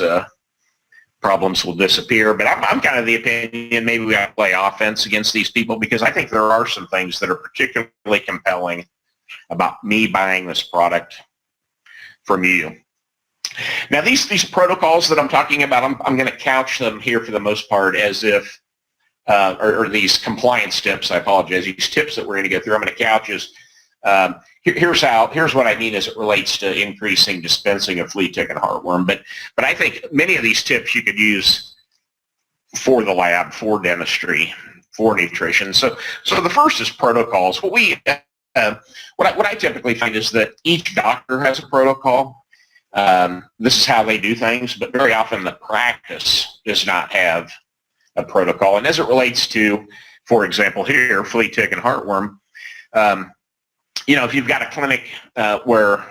problems will disappear. But I'm kind of the opinion maybe we have to play offense against these people, because I think there are some things that are particularly compelling about me buying this product from you. Now, these protocols that I'm talking about, I'm going to couch them here for the most part as if, or these compliance tips, I apologize, these tips that we're going to go through, I'm going to couch as, here's what I mean as it relates to increasing dispensing of flea tick and heartworm. But I think many of these tips you could use for the lab, for dentistry, for nutrition. So the first is protocols. What I typically find is that each doctor has a protocol. This is how they do things, but very often the practice does not have a protocol. And as it relates to, for example, here, flea tick and heartworm, if you've got a clinic where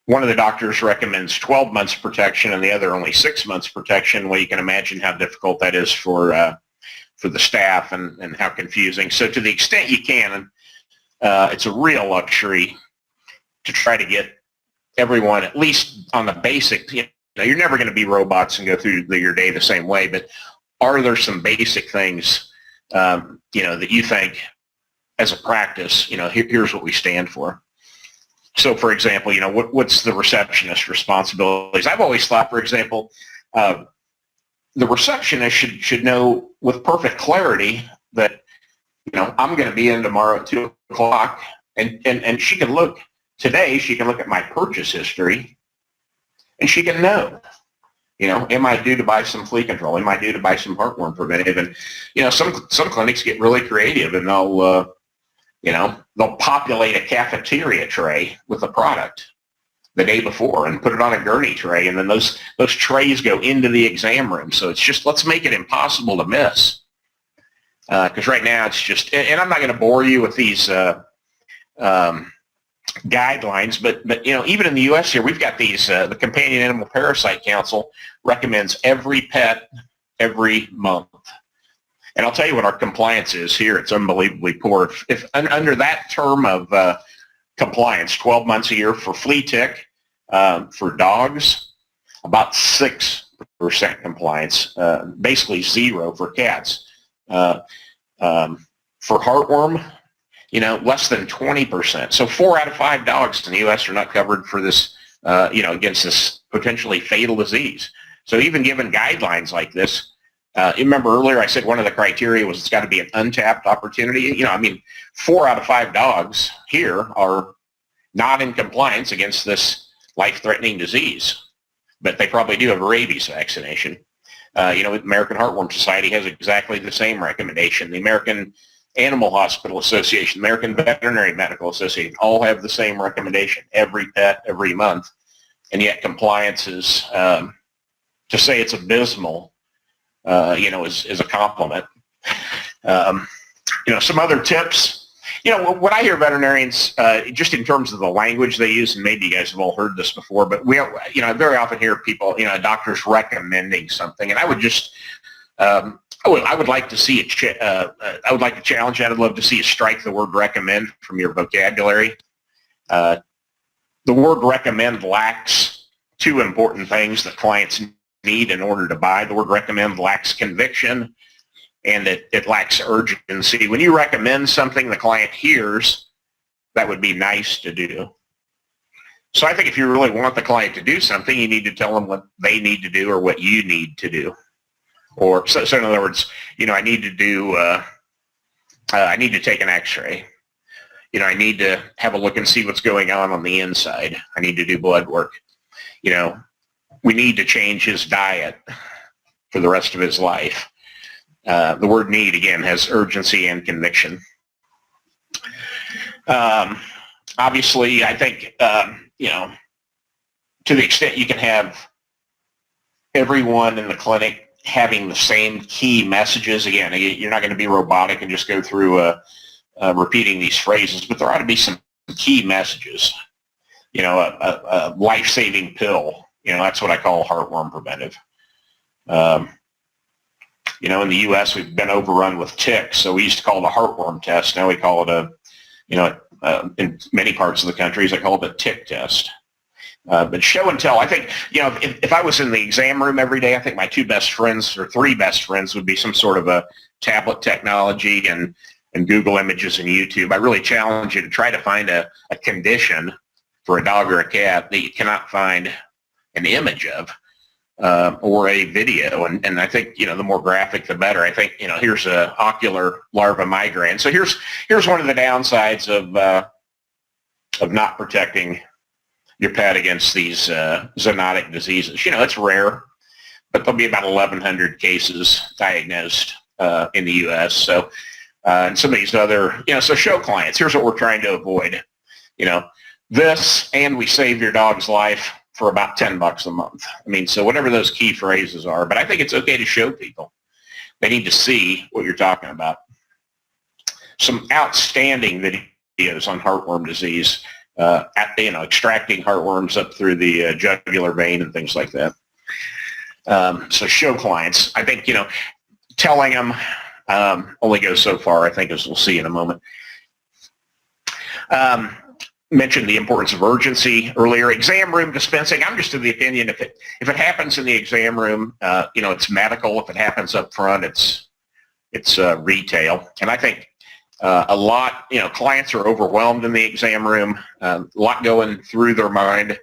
one of the doctors recommends 12 months protection and the other only 6 months protection, well, you can imagine how difficult that is for the staff and how confusing. So to the extent you can, it's a real luxury to try to get everyone, at least on the basic, you're never going to be robots and go through your day the same way, but are there some basic things, that you think as a practice, here's what we stand for. So, for example, what's the receptionist responsibilities? I've always thought, for example, the receptionist should know with perfect clarity that, I'm going to be in tomorrow at 2 o'clock, and she can look at my purchase history, and she can know, am I due to buy some flea control? Am I due to buy some heartworm preventive? And, some clinics get really creative, and they'll populate a cafeteria tray with the product the day before and put it on a gurney tray, and then those trays go into the exam room. So it's just, let's make it impossible to miss. Because right now it's just, and I'm not going to bore you with these guidelines, but even in the U.S. here, we've got these. The Companion Animal Parasite Council recommends every pet every month. And I'll tell you what our compliance is here. It's unbelievably poor. If under that term of compliance, 12 months a year for flea tick, for dogs, about 6% compliance, basically 0 for cats. For heartworm, less than 20%. So 4 out of 5 dogs in the U.S. are not covered for this, against this potentially fatal disease. So even given guidelines like this, you remember earlier I said one of the criteria was it's got to be an untapped opportunity. 4 out of 5 dogs here are not in compliance against this life-threatening disease, but they probably do have a rabies vaccination. The American Heartworm Society has exactly the same recommendation. The American Animal Hospital Association, the American Veterinary Medical Association, all have the same recommendation, every pet, every month. And yet compliance is, to say it's abysmal, is a compliment. Some other tips. When I hear veterinarians, just in terms of the language they use, and maybe you guys have all heard this before, but I very often hear people, doctors recommending something, and I would just, I would like to see I would like to challenge that. I'd love to see you strike the word recommend from your vocabulary. The word recommend lacks 2 important things that clients need in order to buy. The word recommend lacks conviction, and it lacks urgency. When you recommend something the client hears, that would be nice to do. So I think if you really want the client to do something, you need to tell them what they need to do or what you need to do. Or so in other words, I need to do, I need to take an x-ray. I need to have a look and see what's going on the inside. I need to do blood work. We need to change his diet for the rest of his life. The word need, again, has urgency and conviction. Obviously, I think, to the extent you can have everyone in the clinic having the same key messages, again, you're not going to be robotic and just go through repeating these phrases, but there ought to be some key messages. A life-saving pill. That's what I call heartworm preventive. In the U.S., we've been overrun with ticks, so we used to call it a heartworm test. Now we call it in many parts of the country, I call it a tick test. But show and tell, I think, if I was in the exam room every day, I think my 2 best friends or 3 best friends would be some sort of a tablet technology and Google Images and YouTube. I really challenge you to try to find a condition for a dog or a cat that you cannot find an image of. Or a video, and I think the more graphic the better. I think here's a ocular larva migraine. So here's one of the downsides of not protecting your pet against these zoonotic diseases. It's rare, but there'll be about 1,100 cases diagnosed in the U.S. So and some of these other so show clients, here's what we're trying to avoid. This, and we save your dog's life for about $10 a month. So whatever those key phrases are, but I think it's okay to show people. They need to see what you're talking about. Some outstanding videos on heartworm disease, extracting heartworms up through the jugular vein and things like that. So show clients. I think, telling them only goes so far, I think, as we'll see in a moment. mentioned the importance of urgency earlier. Exam room dispensing, I'm just of the opinion if it happens in the exam room, it's medical. If it happens up front, it's retail. And I think a lot, clients are overwhelmed in the exam room, a lot going through their mind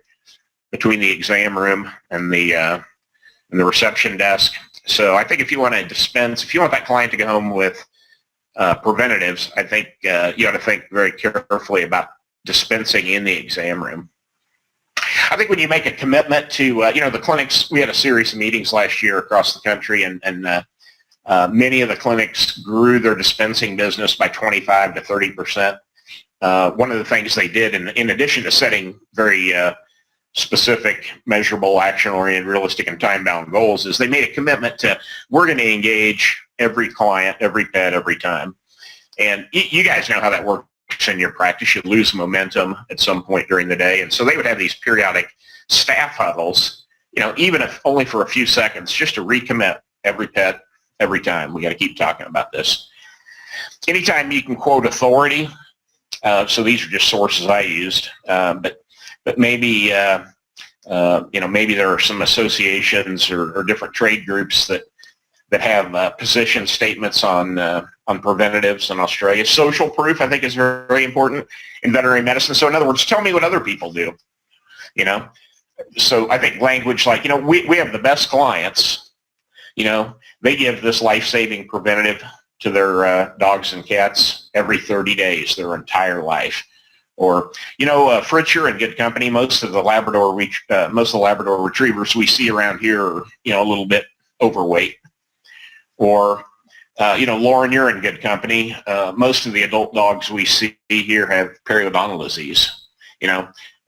between the exam room and the reception desk. So I think if you want to dispense, if you want that client to go home with preventatives, I think you ought to think very carefully about dispensing in the exam room. I think when you make a commitment to, the clinics, we had a series of meetings last year across the country, and many of the clinics grew their dispensing business by 25 to 30%. One of the things they did, in addition to setting very specific, measurable, action-oriented, realistic, and time-bound goals, is they made a commitment to, we're going to engage every client, every pet, every time. And you guys know how that works in your practice. You lose momentum at some point during the day. And so they would have these periodic staff huddles, even if only for a few seconds, just to recommit every pet, every time. We got to keep talking about this. Anytime you can quote authority, so these are just sources I used, but maybe, maybe there are some associations or different trade groups that have position statements on preventatives in Australia. Social proof, I think, is very, very important in veterinary medicine. So in other words, tell me what other people do, So I think language like, we have the best clients, they give this life-saving preventative to their dogs and cats every 30 days, their entire life. Or, Fritz, you're in good company. Most of the Labrador retrievers we see around here are, a little bit overweight. Or, Lauren, you're in good company. Most of the adult dogs we see here have periodontal disease.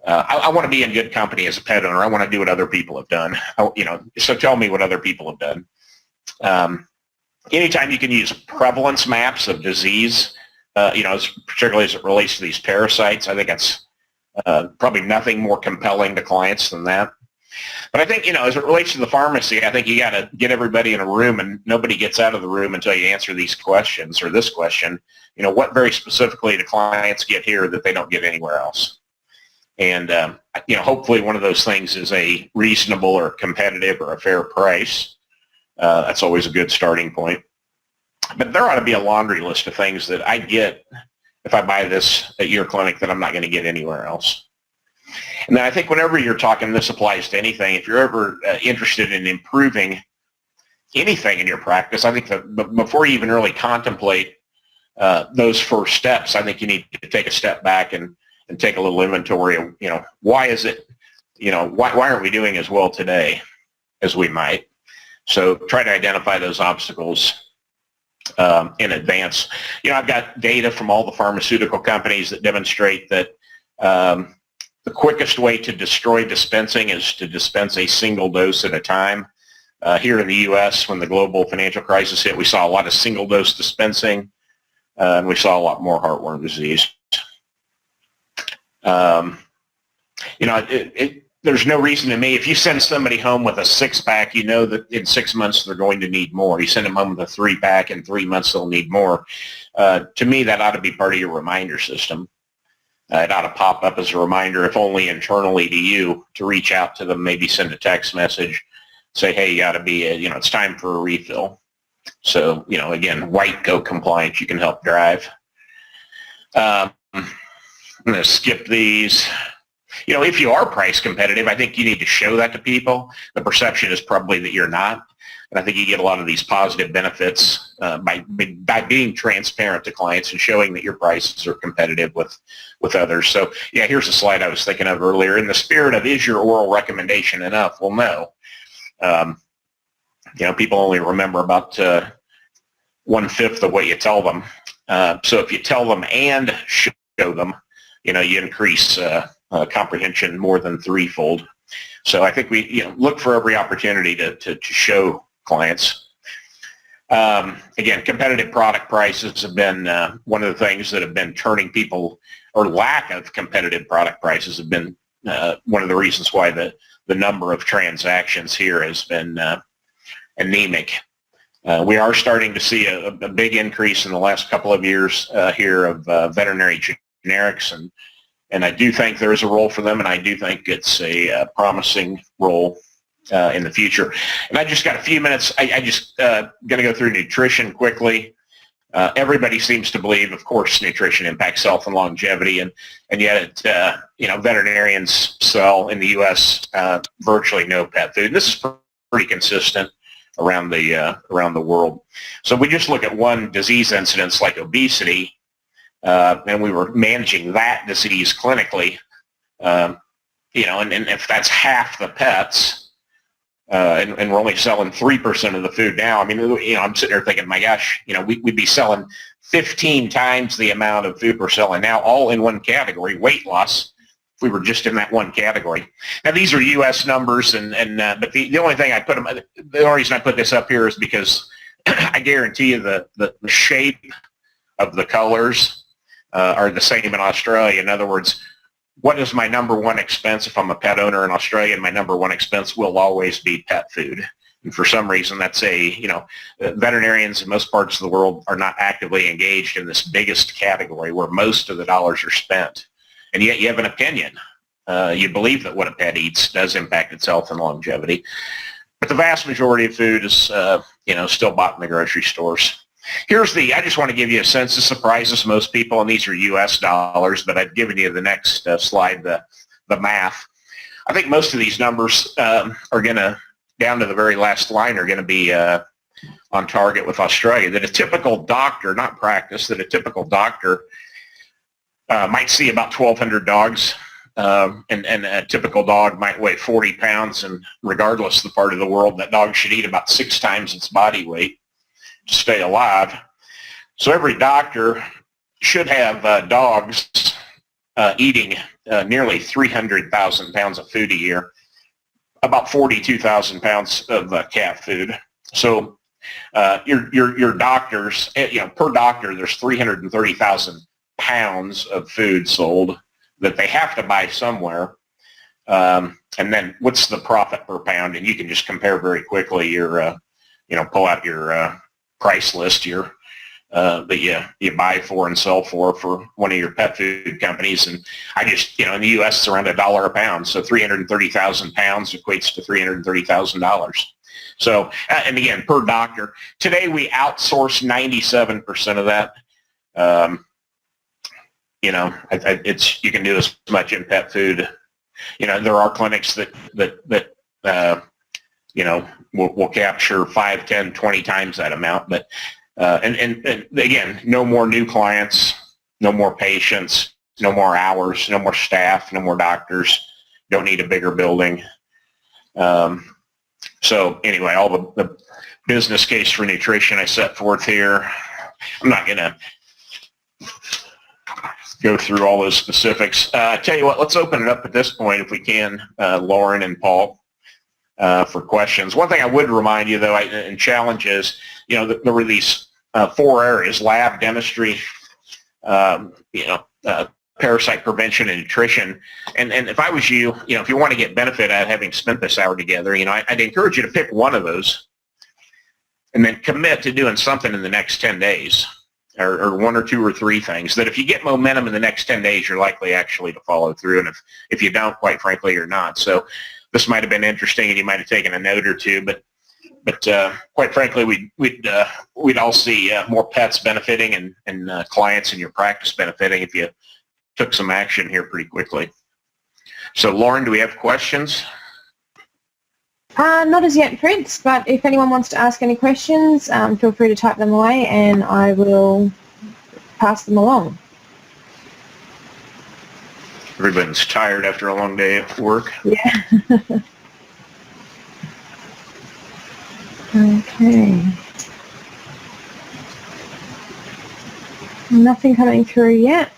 I want to be in good company as a pet owner. I want to do what other people have done. So tell me what other people have done. Anytime you can use prevalence maps of disease, particularly as it relates to these parasites, I think it's probably nothing more compelling to clients than that. But I think, as it relates to the pharmacy, I think you got to get everybody in a room, and nobody gets out of the room until you answer these questions or this question. What very specifically do clients get here that they don't get anywhere else? And, hopefully one of those things is a reasonable or competitive or a fair price. That's always a good starting point. But there ought to be a laundry list of things that I get if I buy this at your clinic that I'm not going to get anywhere else. And then I think whenever you're talking, this applies to anything, if you're ever interested in improving anything in your practice, I think that before you even really contemplate those first steps, I think you need to take a step back and take a little inventory of, why is it, why aren't we doing as well today as we might? So try to identify those obstacles in advance. I've got data from all the pharmaceutical companies that demonstrate that the quickest way to destroy dispensing is to dispense a single dose at a time. Here in the U.S., when the global financial crisis hit, we saw a lot of single dose dispensing, and we saw a lot more heartworm disease. There's no reason to me, if you send somebody home with a six-pack, that in 6 months they're going to need more. You send them home with a three-pack, in 3 months they'll need more. To me, that ought to be part of your reminder system. It ought to pop up as a reminder, if only internally to you, to reach out to them, maybe send a text message, say, hey, you got to be, it's time for a refill. So, again, white coat compliance, you can help drive. I'm going to skip these. If you are price competitive, I think you need to show that to people. The perception is probably that you're not. And I think you get a lot of these positive benefits by being transparent to clients and showing that your prices are competitive with others. So, yeah, here's a slide I was thinking of earlier. In the spirit of, is your oral recommendation enough? Well, no. People only remember about 1/5 of what you tell them. So if you tell them and show them, you increase comprehension more than threefold. So I think we look for every opportunity to show clients. Again, competitive product prices have been one of the things that have been turning people, or lack of competitive product prices have been one of the reasons why the number of transactions here has been anemic. We are starting to see a big increase in the last couple of years here of veterinary generics, and And I do think there is a role for them, and I do think it's a promising role in the future. And I just got a few minutes. I just going to go through nutrition quickly. Everybody seems to believe, of course, nutrition impacts health and longevity, and yet, veterinarians sell in the U.S. Virtually no pet food. And this is pretty consistent around the world. So we just look at one disease incidence like obesity, and we were managing that disease clinically. And if that's half the pets. And we're only selling 3% of the food now. I mean, I'm sitting there thinking, my gosh, we'd be selling 15 times the amount of food we're selling now, all in one category, weight loss, if we were just in that one category. Now, these are U.S. numbers, but the only thing the only reason I put this up here is because I guarantee you the shape of the colors are the same in Australia. In other words, what is my number one expense if I'm a pet owner in Australia? And my number one expense will always be pet food. And for some reason, that's veterinarians in most parts of the world are not actively engaged in this biggest category where most of the dollars are spent. And yet you have an opinion. You believe that what a pet eats does impact its health and longevity. But the vast majority of food is, still bought in the grocery stores. I just want to give you a sense. This surprises most people, and these are U.S. dollars, but I've given you the next slide, the math. I think most of these numbers are going to, down to the very last line, are going to be on target with Australia. That a typical doctor, not practice, that a typical doctor might see about 1,200 dogs, and a typical dog might weigh 40 pounds, and regardless of the part of the world, that dog should eat about 6 times its body weight to stay alive. So every doctor should have dogs eating nearly 300,000 pounds of food a year, about 42,000 pounds of cat food. So your doctors, per doctor, there's 330,000 pounds of food sold that they have to buy somewhere. And then what's the profit per pound? And you can just compare very quickly your, pull out your price list that you buy for and sell for one of your pet food companies. And I just, in the U.S. it's around $1 a pound. So 330,000 pounds equates to $330,000. So, and again, per doctor. Today we outsource 97% of that. You can do as much in pet food. There are clinics that will capture 5, 10, 20 times that amount. But and again, no more new clients, no more patients, no more hours, no more staff, no more doctors. Don't need a bigger building. So anyway, all the business case for nutrition I set forth here. I'm not going to go through all those specifics. Tell you what, let's open it up at this point if we can, Lauren and Paul. For questions. One thing I would remind you, though, and challenge is, there were these 4 areas: lab, dentistry, parasite prevention, and nutrition. And if I was you, if you want to get benefit out of having spent this hour together, I'd encourage you to pick one of those and then commit to doing something in the next 10 days or 1 or 2 or 3 things that if you get momentum in the next 10 days, you're likely actually to follow through. And if you don't, quite frankly, you're not. So this might have been interesting, and you might have taken a note or two, but quite frankly, we'd all see more pets benefiting and clients in your practice benefiting if you took some action here pretty quickly. So, Lauren, do we have questions? Not as yet, Fritz, but if anyone wants to ask any questions, feel free to type them away, and I will pass them along. Everybody's tired after a long day at work. Yeah. Okay. Nothing coming through yet.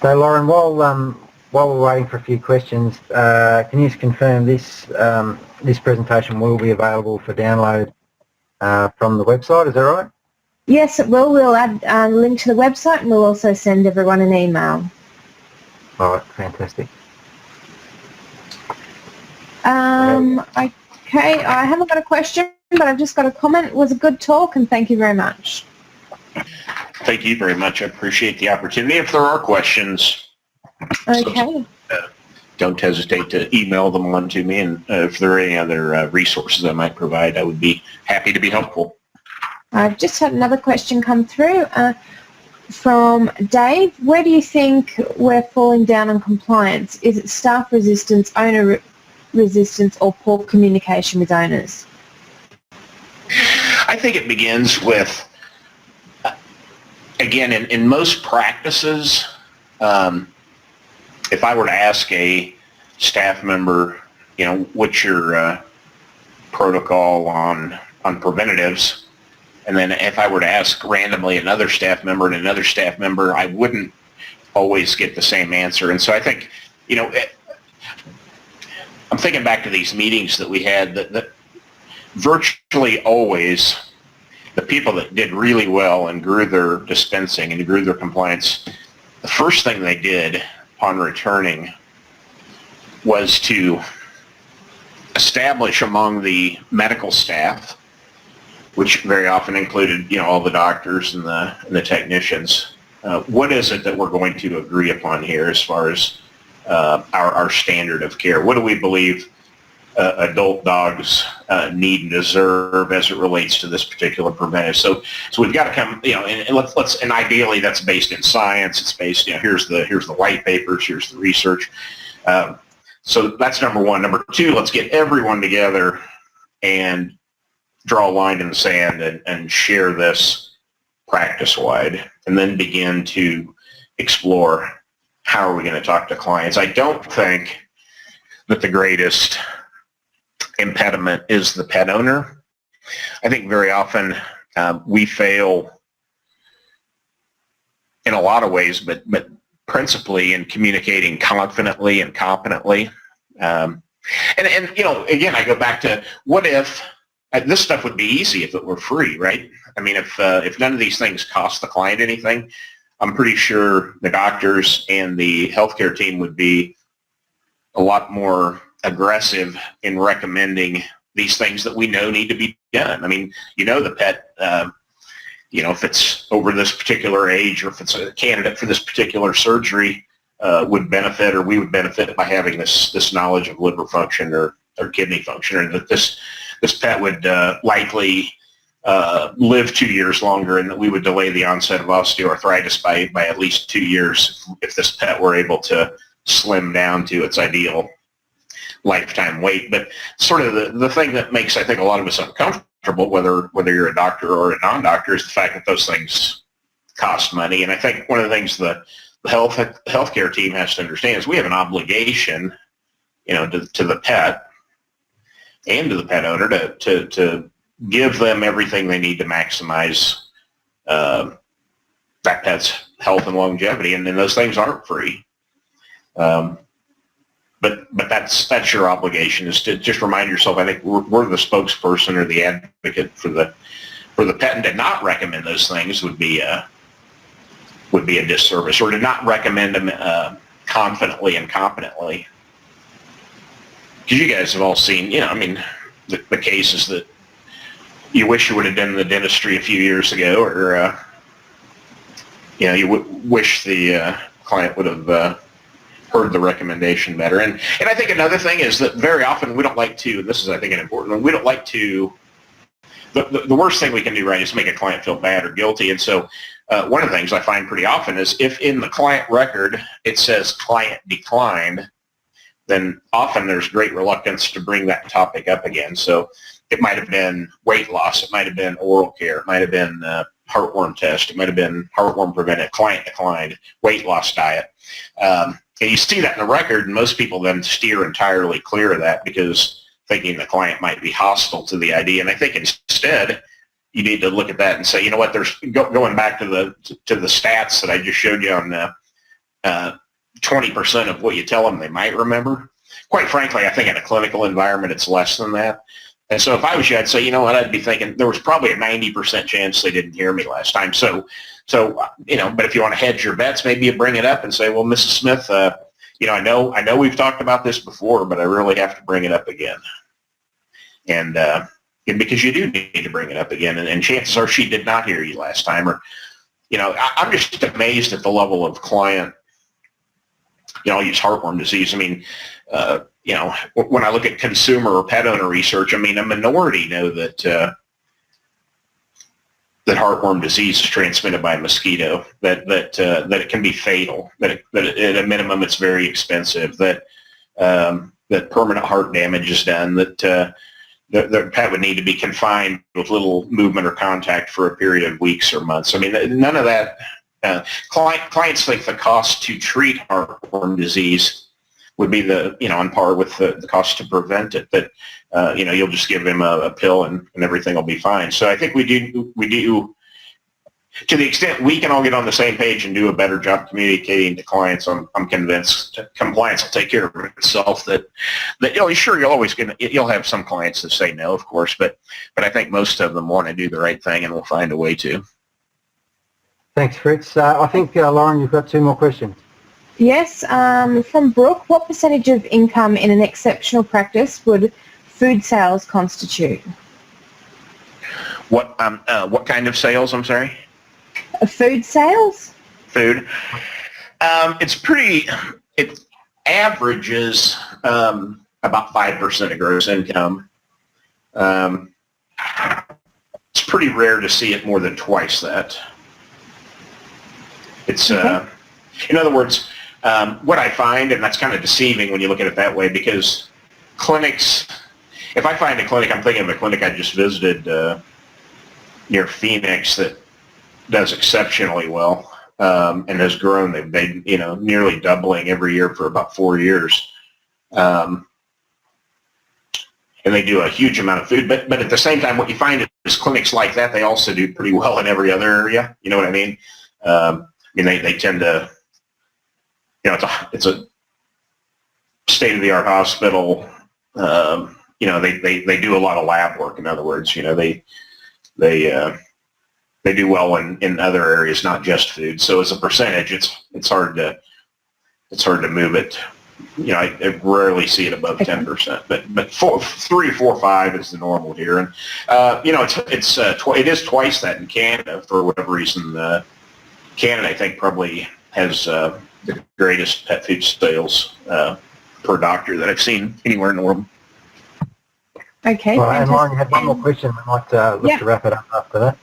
So Lauren, while we're waiting for a few questions, can you just confirm this presentation will be available for download from the website? Is that right? Yes, it will. We'll add a link to the website, and we'll also send everyone an email. All right, fantastic. Okay, I haven't got a question, but I've just got a comment. It was a good talk, and thank you very much. Thank you very much. I appreciate the opportunity. If there are questions, Okay. don't hesitate to email them on to me, and if there are any other resources I might provide, I would be happy to be helpful. I've just had another question come through from Dave. Where do you think we're falling down on compliance? Is it staff resistance, owner resistance, or poor communication with owners? I think it begins with, again, in most practices, if I were to ask a staff member, what's your protocol on preventatives, and then if I were to ask randomly another staff member and another staff member, I wouldn't always get the same answer. And so I think, I'm thinking back to these meetings that we had that virtually always the people that did really well and grew their dispensing and grew their compliance, the first thing they did upon returning was to establish among the medical staff, which very often included, all the doctors and the technicians, what is it that we're going to agree upon here as far as our standard of care? What do we believe adult dogs need and deserve as it relates to this particular preventive? So we've got to come, and ideally that's based in science. It's based, here's the white papers, here's the research. So that's number one. Number two, let's get everyone together and draw a line in the sand and share this practice-wide, and then begin to explore how are we going to talk to clients. I don't think that the greatest impediment is the pet owner. I think very often we fail in a lot of ways, but principally in communicating confidently and competently. And again, I go back to what if this stuff would be easy if it were free, right? I mean, if none of these things cost the client anything, I'm pretty sure the doctors and the healthcare team would be a lot more aggressive in recommending these things that we know need to be done. I mean, the pet, if it's over this particular age or if it's a candidate for this particular surgery, would benefit, or we would benefit by having this knowledge of liver function or kidney function, or that this pet would likely live 2 years longer, and that we would delay the onset of osteoarthritis by at least 2 years if this pet were able to slim down to its ideal lifetime weight. But sort of the thing that makes, I think, a lot of us uncomfortable, whether you're a doctor or a non-doctor, is the fact that those things cost money. And I think one of the things the healthcare team has to understand is we have an obligation, to the pet and to the pet owner to give them everything they need to maximize that pet's health and longevity, and then those things aren't free. But that's your obligation, is to just remind yourself. I think we're the spokesperson or the advocate for the pet, and to not recommend those things would be a disservice, or to not recommend them confidently and competently. Because you guys have all seen, the cases that you wish you would have done in the dentistry a few years ago, or you wish the client would have heard the recommendation better. And I think another thing is that very often we don't like to, and this is, I think, an important one, we don't like to, the worst thing we can do, right, is make a client feel bad or guilty. And so one of the things I find pretty often is if in the client record it says client declined, then often there's great reluctance to bring that topic up again. So it might have been weight loss, it might have been oral care, it might have been heartworm test, it might have been heartworm prevented, client declined, weight loss diet. And you see that in the record, and most people then steer entirely clear of that because thinking the client might be hostile to the idea. And I think instead, you need to look at that and say, you know what, there's going back to the stats that I just showed you on 20% of what you tell them they might remember. Quite frankly, I think in a clinical environment, it's less than that. And so if I was you, I'd say, you know what, I'd be thinking there was probably a 90% chance they didn't hear me last time. So, but if you want to hedge your bets, maybe you bring it up and say, well, Mrs. Smith, I know we've talked about this before, but I really have to bring it up again. And, because you do need to bring it up again. And chances are she did not hear you last time. Or, I'm just amazed at the level of client, I'll use heartworm disease. I mean, when I look at consumer or pet owner research, I mean, a minority know that heartworm disease is transmitted by a mosquito, that it can be fatal, that at a minimum it's very expensive, that permanent heart damage is done, that the pet would need to be confined with little movement or contact for a period of weeks or months. I mean, none of that. Clients think the cost to treat heartworm disease would be on par with the cost to prevent it. That you'll just give him a pill and everything will be fine. So I think we do to the extent we can all get on the same page and do a better job communicating to clients. I'm convinced compliance will take care of itself. That sure, you'll have some clients that say no, of course, but I think most of them want to do the right thing and will find a way to. Thanks, Fritz. I think, Lauren, you've got two more questions. Yes, from Brooke, what percentage of income in an exceptional practice would food sales constitute? What kind of sales, I'm sorry? Food sales? Food. It averages about 5% of gross income. It's pretty rare to see it more than twice that. It's, okay. In other words, what I find, and that's kind of deceiving when you look at it that way, because clinics, if I find a clinic, I'm thinking of a clinic I just visited near Phoenix that does exceptionally well and has grown. They've been, nearly doubling every year for about 4 years. And they do a huge amount of food. But at the same time, what you find is clinics like that, they also do pretty well in every other area. You know what I mean? They tend to, it's a state-of-the-art hospital. They do a lot of lab work. In other words, they do well in other areas, not just food. So as a percentage, it's hard to move it. I rarely see it above 10%, but 3, 4, 5 is the normal here. And it is twice that in Canada for whatever reason. Canada, I think, probably has the greatest pet food sales per doctor that I've seen anywhere in the world. Okay. Well, and Lauren, you have one more question. We might look to wrap it up after that.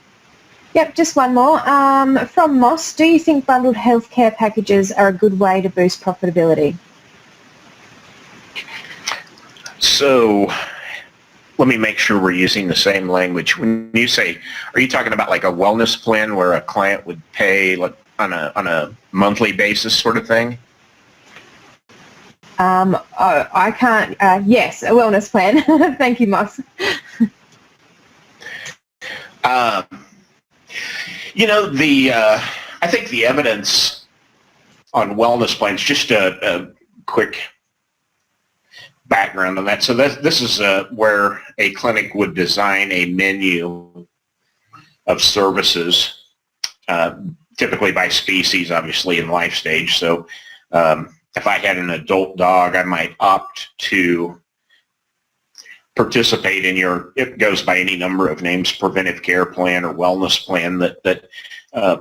Yep, just one more. From Moss, do you think bundled healthcare packages are a good way to boost profitability? So let me make sure we're using the same language. When you say, are you talking about like a wellness plan where a client would pay like on a monthly basis sort of thing? I can't. Yes, a wellness plan. Thank you, Moss. I think the evidence on wellness plans, just a quick background on that. So this is where a clinic would design a menu of services, typically by species, obviously, in life stage. So if I had an adult dog, I might opt to participate in it goes by any number of names, preventive care plan or wellness plan that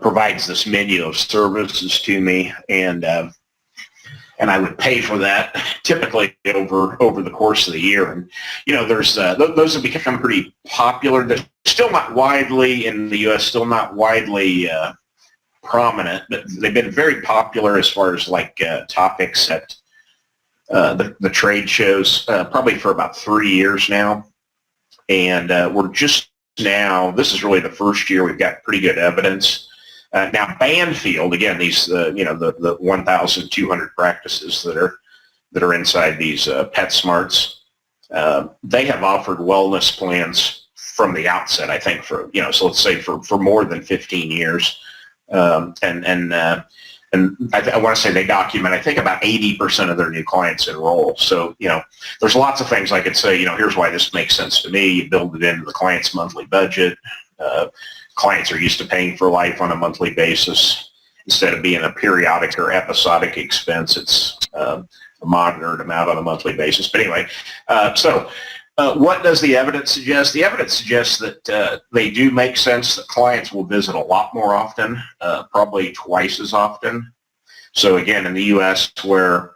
provides this menu of services to me, and I would pay for that typically over the course of the year. And there's those have become pretty popular. They're still not widely in the U.S. Still not widely prominent, but they've been very popular as far as like topics at the trade shows, probably for about 3 years now. And we're just now, this is really the first year we've got pretty good evidence. Now Banfield, again, these, the 1,200 practices that are inside these PetSmarts, they have offered wellness plans from the outset, I think, so let's say for more than 15 years. And I want to say they document, I think, about 80% of their new clients enroll. So, there's lots of things I could say, here's why this makes sense to me. You build it into the client's monthly budget. Clients are used to paying for life on a monthly basis. Instead of being a periodic or episodic expense, it's a monitored amount on a monthly basis. But anyway, so What does the evidence suggest? The evidence suggests that they do make sense, that clients will visit a lot more often, probably twice as often. So again, in the U.S., where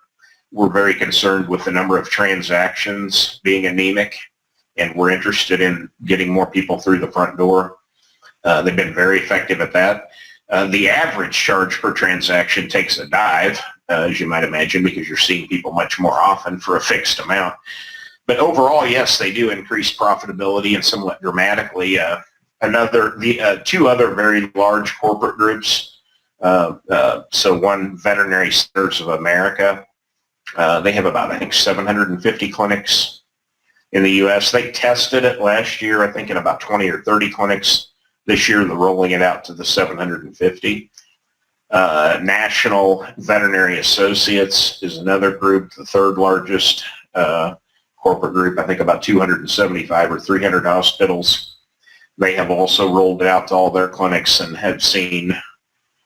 we're very concerned with the number of transactions being anemic, and we're interested in getting more people through the front door, they've been very effective at that. The average charge per transaction takes a dive, as you might imagine, because you're seeing people much more often for a fixed amount. But overall, yes, they do increase profitability and somewhat dramatically. Two other very large corporate groups. So one, Veterinary Centers of America. They have about, I think, 750 clinics in the U.S. They tested it last year, I think, in about 20 or 30 clinics. This year, they're rolling it out to the 750. National Veterinary Associates is another group, the third largest corporate group, I think about 275 or 300 hospitals. They have also rolled it out to all their clinics and have seen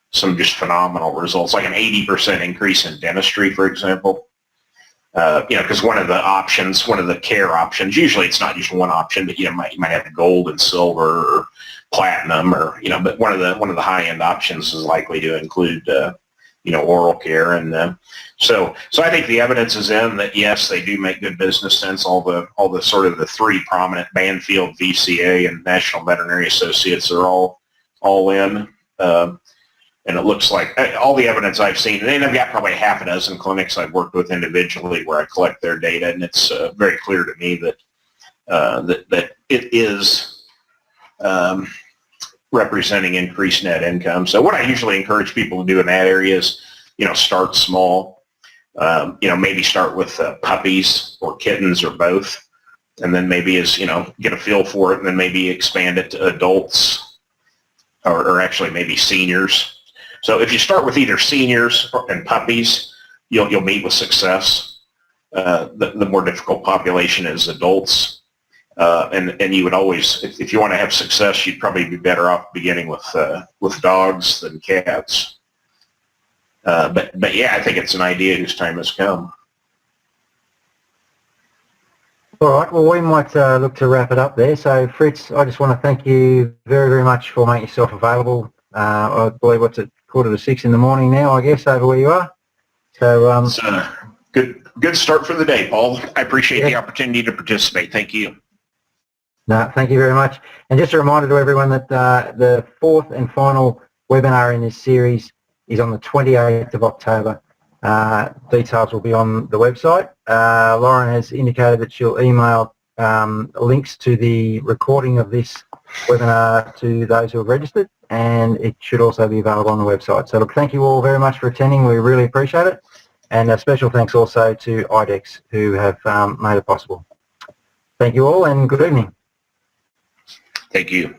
some just phenomenal results, like an 80% increase in dentistry, for example. Because one of the care options, usually it's not just one option, but you might have gold and silver or platinum, or but one of the high-end options is likely to include oral care, and so I think the evidence is in that yes, they do make good business sense. All the sort of the three prominent, Banfield, VCA, and National Veterinary Associates are all in, and it looks like all the evidence I've seen, and I've got probably half a dozen clinics I've worked with individually where I collect their data, and it's very clear to me that that it is representing increased net income. So what I usually encourage people to do in that area is, start small. Maybe start with puppies or kittens or both, and then maybe get a feel for it, and then maybe expand it to adults or actually maybe seniors. So if you start with either seniors and puppies, you'll meet with success. The more difficult population is adults. And you would always, if you want to have success, you'd probably be better off beginning with dogs than cats. But yeah, I think it's an idea whose time has come. All right, well, we might look to wrap it up there. So, Fritz, I just want to thank you very, very much for making yourself available. I believe it's at 5:45 in the morning now, I guess, over where you are. So, it's a good start for the day, Paul. I appreciate the opportunity to participate. Thank you. No, thank you very much. And just a reminder to everyone that the fourth and final webinar in this series is on the 28th of October. Details will be on the website. Lauren has indicated that she'll email links to the recording of this webinar to those who have registered, and it should also be available on the website. So look, thank you all very much for attending. We really appreciate it. And a special thanks also to IDEX, who have made it possible. Thank you all, and good evening. Thank you.